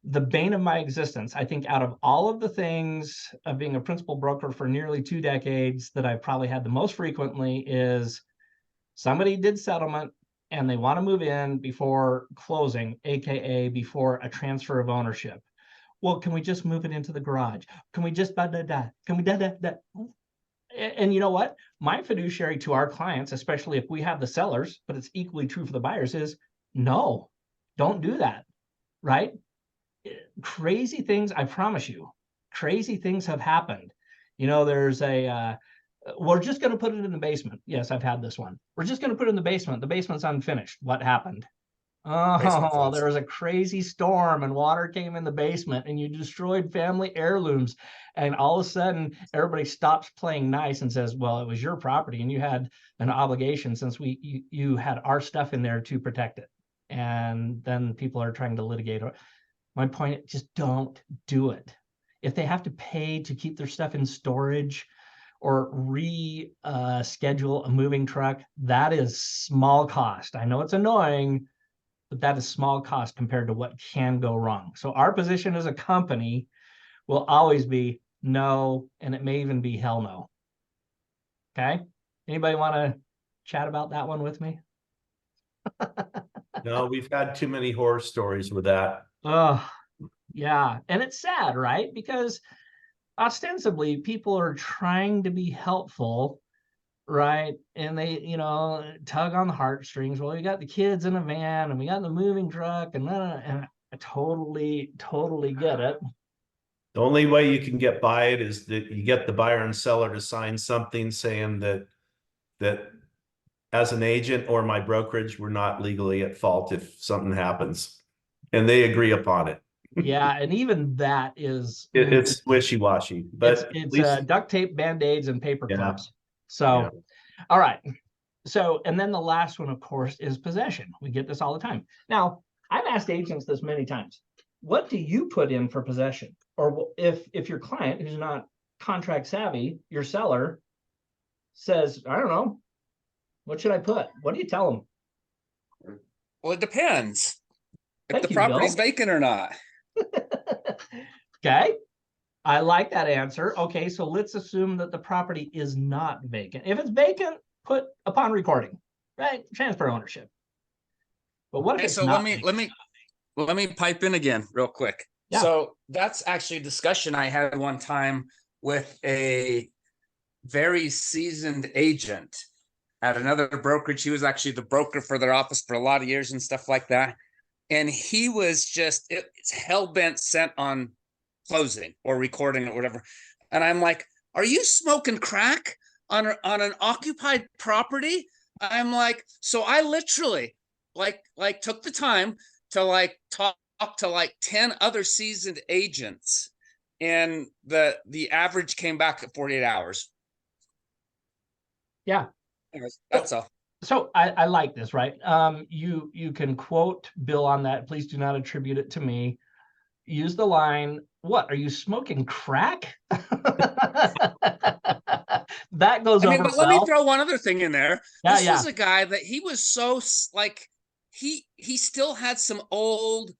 the bane of my existence. I think out of all of the things of being a principal broker for nearly 2 decades that I've probably had the most frequently is somebody did settlement and they want to move in before closing, AKA before a transfer of ownership. Well, can we just move it into the garage? Can we just Can we And you know what? My fiduciary to our clients, especially if we have the sellers, but it's equally true for the buyers, is no, don't do that, right? Crazy things, I promise you, crazy things have happened. You know, there's we're just going to put it in the basement. Yes, I've had this one. We're just going to put it in the basement. The basement's unfinished. What happened? Oh, there was a crazy storm and water came in the basement and you destroyed family heirlooms. And all of a sudden, everybody stops playing nice and says, well, it was your property and you had an obligation since you had our stuff in there to protect it. And then people are trying to litigate. My point, just don't do it. If they have to pay to keep their stuff in storage or schedule a moving truck, that is small cost. I know it's annoying, but that is small cost compared to what can go wrong. So our position as a company will always be no, and it may even be hell no. Okay. Anybody want to chat about that one with me? No, we've had too many horror stories with that. Oh, yeah. And it's sad, right? Because ostensibly people are trying to be helpful, right? And they, tug on the heartstrings. Well, we got the kids in a van and we got the moving truck and I totally get it. The only way you can get by it is that you get the buyer and seller to sign something saying that as an agent or my brokerage, we're not legally at fault if something happens. And they agree upon it. Yeah, and even that is It's wishy-washy, but it's duct tape, band-aids, and paper Yeah. clips. So, Yeah. all right. So, and then the last one, of course, is possession. We get this all the time. Now, I've asked agents this many times. What do you put in for possession? Or if your client who's not contract savvy, your seller says, I don't know, what should I put? What do you tell them? Well, it depends if Thank the you, property's Bill. vacant or not. Okay. I like that answer. Okay, so let's assume that the property is not vacant. If it's vacant, put upon recording, right? Transfer ownership. But what if Okay, it's so not let me pipe in again real quick. Yeah. So that's actually a discussion I had one time with a very seasoned agent at another brokerage. He was actually the broker for their office for a lot of years and stuff like that. And he was just it's hell-bent sent on closing or recording or whatever. And I'm like, are you smoking crack on an occupied property? I'm like, so I literally like took the time to talk to 10 other seasoned agents, and the average came back at 48 hours. Yeah. Anyways, that's all. So I like this, right? You can quote Bill on that. Please do not attribute it to me. Use the line, what, are you smoking crack? That goes over But well. let me throw one other thing in there. Yeah, This was a guy that he was so he still had some old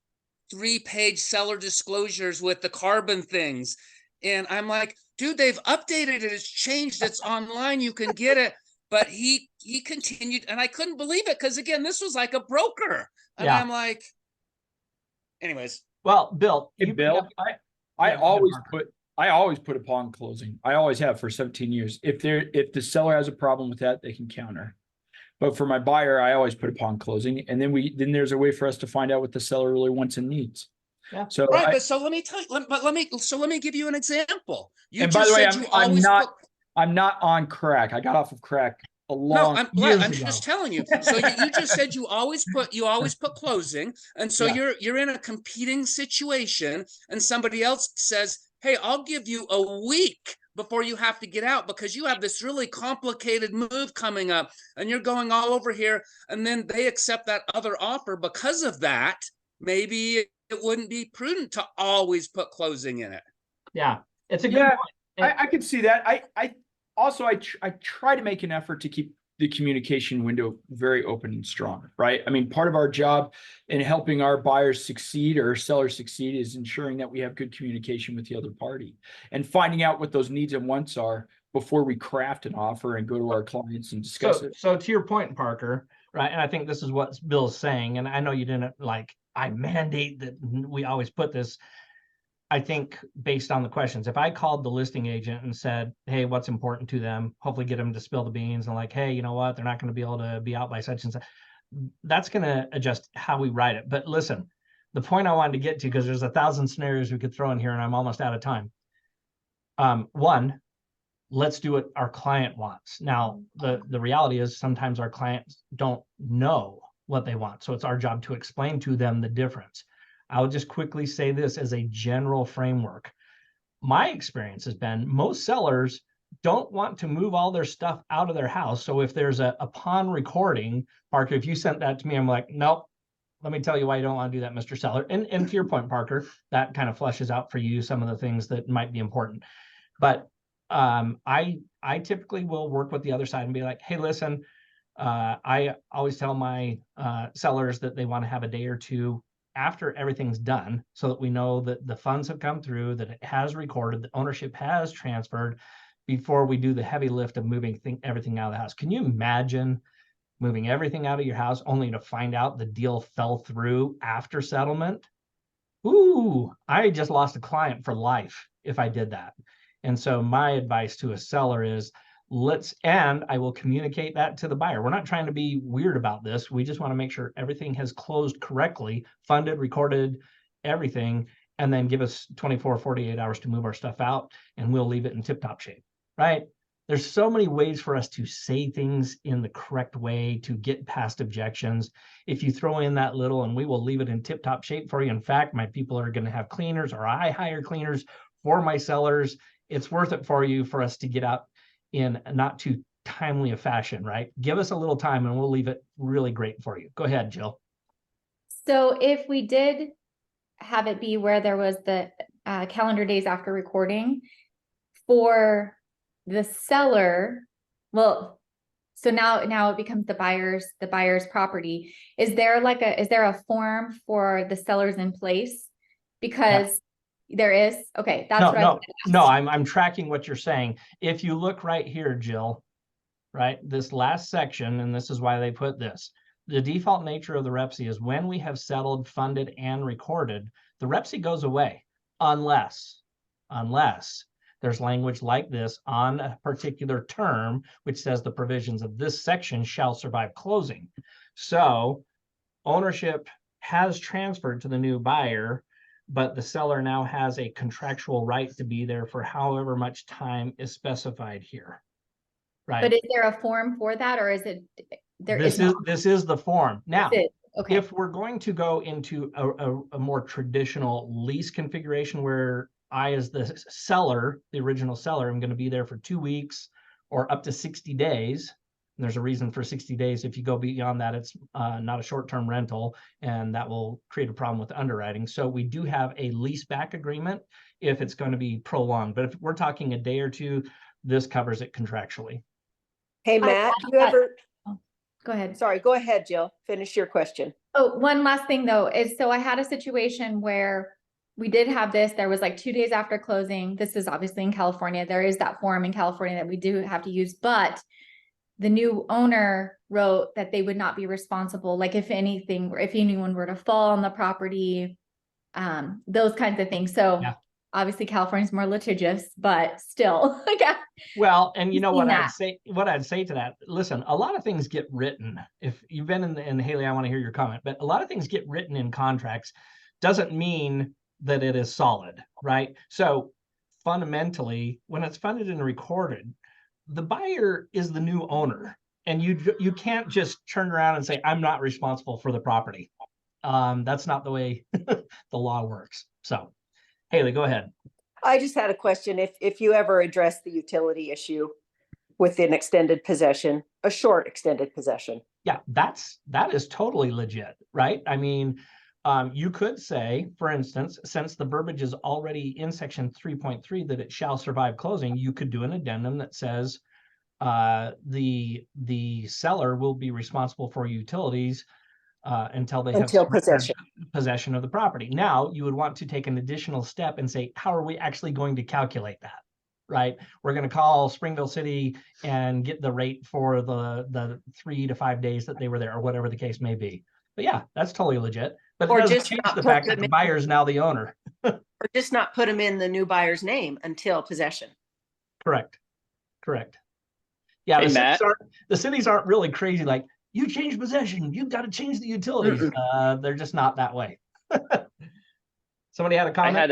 3-page seller disclosures with the carbon things. And I'm like, dude, they've updated it. It's changed. It's online. You can get it. But he continued, and I couldn't believe it because, again, this was like a broker. And Yeah. I'm like, anyways. Well, Bill, Hey, Bill, I always put upon closing. I always have for 17 years. If the seller has a problem with that, they can counter. But for my buyer, I always put upon closing, and then there's a way for us to find out what the seller really wants and needs. Yeah. So Right, but so let me tell you. Let me give you an example. You and by the just way, said I'm not on crack. I got off of crack a No, long I'm just telling you. So you just said you always put closing, and so Yeah. you're in a competing situation, and somebody else says, "Hey, I'll give you a week before you have to get out because you have this really complicated move coming up, and you're going all over here." And then they accept that other offer because of that. Maybe it wouldn't be prudent to always put closing in it. Yeah, it's a good point. I could see that. I try to make an effort to keep the communication window very open and strong, right? I mean, part of our job in helping our buyers succeed or sellers succeed is ensuring that we have good communication with the other party and finding out what those needs and wants are before we craft an offer and go to our clients and discuss it. So to your point, Parker, right? And I think this is what Bill's saying, and I know you didn't I mandate that we always put this. I think based on the questions, if I called the listing agent and said, hey, what's important to them, hopefully get them to spill the beans and hey, you know what, they're not going to be able to be out by such and such. That's going to adjust how we write it. But listen, the point I wanted to get to, because there's 1,000 scenarios we could throw in here and I'm almost out of time. One, let's do what our client wants. Now, the reality is sometimes our clients don't know what they want. So it's our job to explain to them the difference. I'll just quickly say this as a general framework. My experience has been most sellers don't want to move all their stuff out of their house. So if there's upon recording, Parker, if you sent that to me, I'm like, nope, let me tell you why you don't want to do that, Mr. Seller. And to your point, Parker, that kind of fleshes out for you some of the things that might be important. But I typically will work with the other side and be like, hey, listen, I always tell my sellers that they want to have a day or two after everything's done so that we know that the funds have come through, that it has recorded, the ownership has transferred, before we do the heavy lift of moving everything out of the house. Can you imagine moving everything out of your house only to find out the deal fell through after settlement? Ooh, I just lost a client for life if I did that. And so my advice to a seller is and I will communicate that to the buyer. We're not trying to be weird about this. We just want to make sure everything has closed correctly, funded, recorded, everything, and then give us 24, 48 hours to move our stuff out, and we'll leave it in tip-top shape, right? There's so many ways for us to say things in the correct way to get past objections. If you throw in that little, and we will leave it in tip-top shape for you. In fact, my people are going to have cleaners, or I hire cleaners for my sellers. It's worth it for you for us to get out in not too timely a fashion, right? Give us a little time and we'll leave it really great for you. Go ahead, Jill. So if we did have it be where there was the calendar days after recording for the seller, well, so now it becomes the buyer's property. Is there a form for the sellers in place? Because there is, okay, that's no, I'm tracking what you're saying. If you look right here, Jill, right, this last section, and this is why they put this, the default nature of the REPC is when we have settled, funded, and recorded, the REPC goes away unless there's language like this on a particular term, which says the provisions of this section shall survive closing. So ownership has transferred to the new buyer, but the seller now has a contractual right to be there for however much time is specified here. Right. But is there a form for that, or is it this is the form. Now, okay. If we're going to go into a more traditional lease configuration where I, as the seller, the original seller, I'm going to be there for 2 weeks or up to 60 days. And there's a reason for 60 days. If you go beyond that, it's not a short-term rental, and that will create a problem with underwriting. So we do have a lease back agreement if it's going to be prolonged. But if we're talking a day or two, this covers it contractually. Hey, Matt, you ever, Go ahead. sorry, go ahead, Jill. Finish your question. Oh, one last thing though, is so I had a situation where we did have this, there was like 2 days after closing. This is obviously in California. There is that form in California that we do have to use, but the new owner wrote that they would not be responsible. Like if anyone were to fall on the property, those kinds of things. So yeah. Obviously California's more litigious, but still. Well, and you know what I'd say to that, listen, a lot of things get written. If you've been in Haley, I want to hear your comment, but a lot of things get written in contracts doesn't mean that it is solid, right? So fundamentally, when it's funded and recorded, the buyer is the new owner, and you can't just turn around and say, I'm not responsible for the property. That's not the way the law works. So Haley, go ahead. I just had a question. If you ever address the utility issue within extended possession, a short extended possession. Yeah, that is totally legit, right? I mean, you could say, for instance, since the verbiage is already in section 3.3 that it shall survive closing, you could do an addendum that says the seller will be responsible for utilities until they have possession of the property. Now, you would want to take an additional step and say, how are we actually going to calculate that? Right? We're going to call Springville City and get the rate for the 3 to 5 days that they were there, or whatever the case may be. But yeah, that's totally legit. But it doesn't change the fact that the buyer is now the owner. Or just not put them in the new buyer's name until possession. Correct. Yeah, Hey, the cities aren't really crazy like, you change possession, you've got to change the utilities. They're just not that way. Somebody had a comment?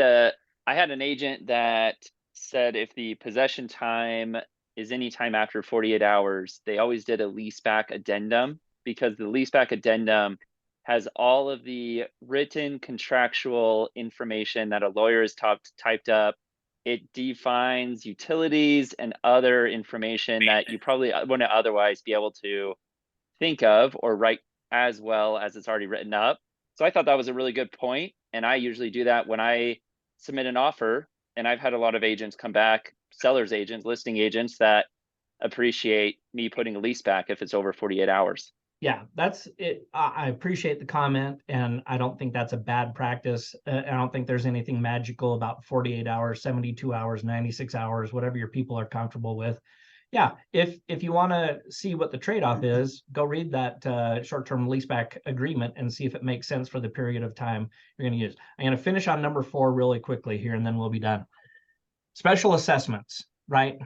I had an agent that said if the possession time is any time after 48 hours, they always did a lease back addendum, because the lease back addendum has all of the written contractual information that a lawyer has typed up. It defines utilities and other information that you probably wouldn't otherwise be able to think of or write as well as it's already written up. So I thought that was a really good point. And I usually do that when I submit an offer. And I've had a lot of agents come back, sellers agents, listing agents, that appreciate me putting a lease back if it's over 48 hours. Yeah, that's it. I appreciate the comment, and I don't think that's a bad practice. I don't think there's anything magical about 48 hours, 72 hours, 96 hours, whatever your people are comfortable with. Yeah, if you want to see what the trade-off is, go read that short-term leaseback agreement and see if it makes sense for the period of time you're going to use. I'm going to finish on number 4 really quickly here, and then we'll be done. Special assessments, right?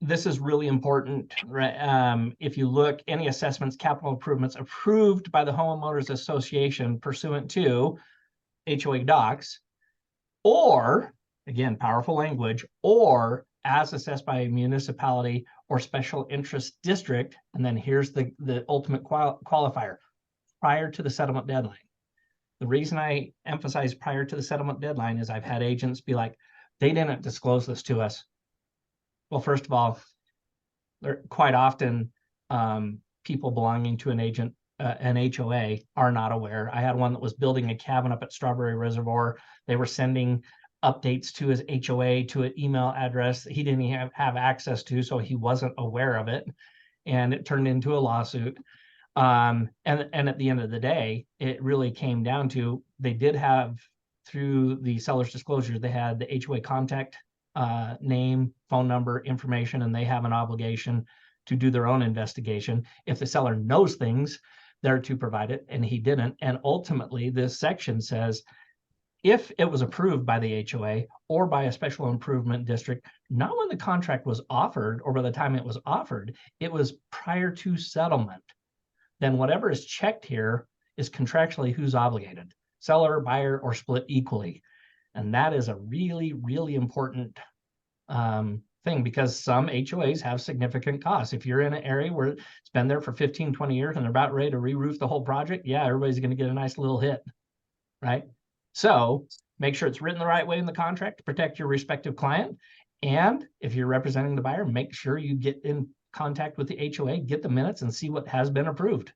This is really important, right? If you look, any assessments, capital improvements approved by the Homeowners Association pursuant to HOA docs, or, again, powerful language, or as assessed by a municipality or special interest district, and then here's the ultimate qualifier, prior to the settlement deadline. The reason I emphasize prior to the settlement deadline is I've had agents be like, they didn't disclose this to us. Well, first of all, they're quite often people belonging to an HOA are not aware. I had one that was building a cabin up at Strawberry Reservoir. They were sending updates to his HOA to an email address that he didn't have access to, so he wasn't aware of it. And it turned into a lawsuit. And at the end of the day, it really came down to, they did have, through the seller's disclosure, they had the HOA contact name, phone number, information, and they have an obligation to do their own investigation. If the seller knows things, they're to provide it, and he didn't. And ultimately, this section says, if it was approved by the HOA or by a special improvement district, not when the contract was offered or by the time it was offered, it was prior to settlement, then whatever is checked here is contractually who's obligated, seller, buyer, or split equally. And that is a really, really important thing, because some HOAs have significant costs. If you're in an area where it's been there for 15, 20 years and they're about ready to re-roof the whole project, yeah, everybody's going to get a nice little hit, right? So make sure it's written the right way in the contract to protect your respective client. And if you're representing the buyer, make sure you get in contact with the HOA, get the minutes, and see what has been approved,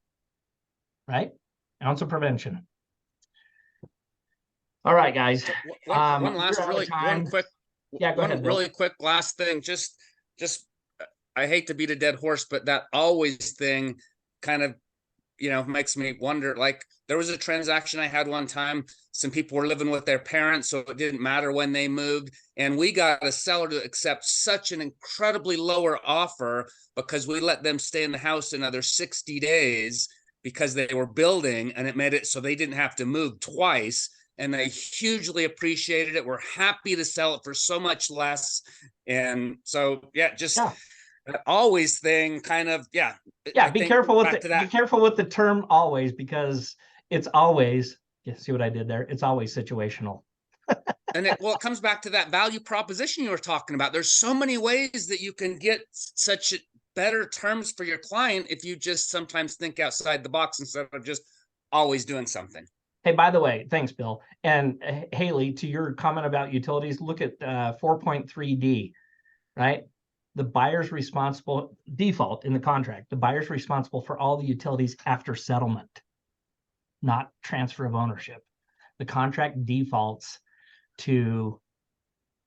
right? Ounce of prevention. All right, guys. One last we're out of really, time. one quick, Yeah, go one ahead, Bill. really quick last thing, just, I hate to beat a dead horse, but that always thing kind of, makes me wonder, like, there was a transaction I had one time, some people were living with their parents, so it didn't matter when they moved. And we got a seller to accept such an incredibly lower offer because we let them stay in the house another 60 days because they were building, and it made it so they didn't have to move twice. And they hugely appreciated it. We're happy to sell it for so much less. And so, yeah, just that always thing kind of, yeah, be careful with it. Be careful with the term always, because it's always, you see what I did there? It's always situational. And it comes back to that value proposition you were talking about. There's so many ways that you can get such better terms for your client if you just sometimes think outside the box instead of just always doing something. Hey, by the way, thanks, Bill. And Haley, to your comment about utilities, look at 4.3D, right? The buyer's responsible, default in the contract, the buyer's responsible for all the utilities after settlement, not transfer of ownership. The contract defaults to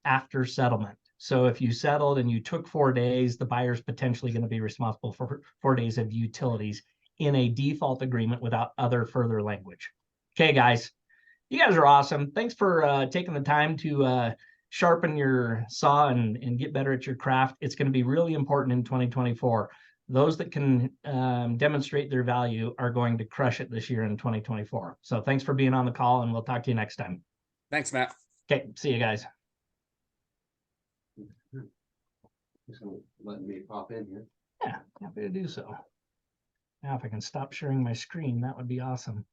after settlement. So if you settled and you took 4 days, the buyer's potentially going to be responsible for 4 days of utilities in a default agreement without other further language. Okay, guys, you guys are awesome. Thanks for taking the time to sharpen your saw and get better at your craft. It's going to be really important in 2024. Those that can demonstrate their value are going to crush it this year in 2024. So thanks for being on the call, and we'll talk to you next time. Thanks, Matt. Okay, see you guys. Just letting me pop in here. Yeah, happy to do so. Now, if I can stop sharing my screen, that would be awesome.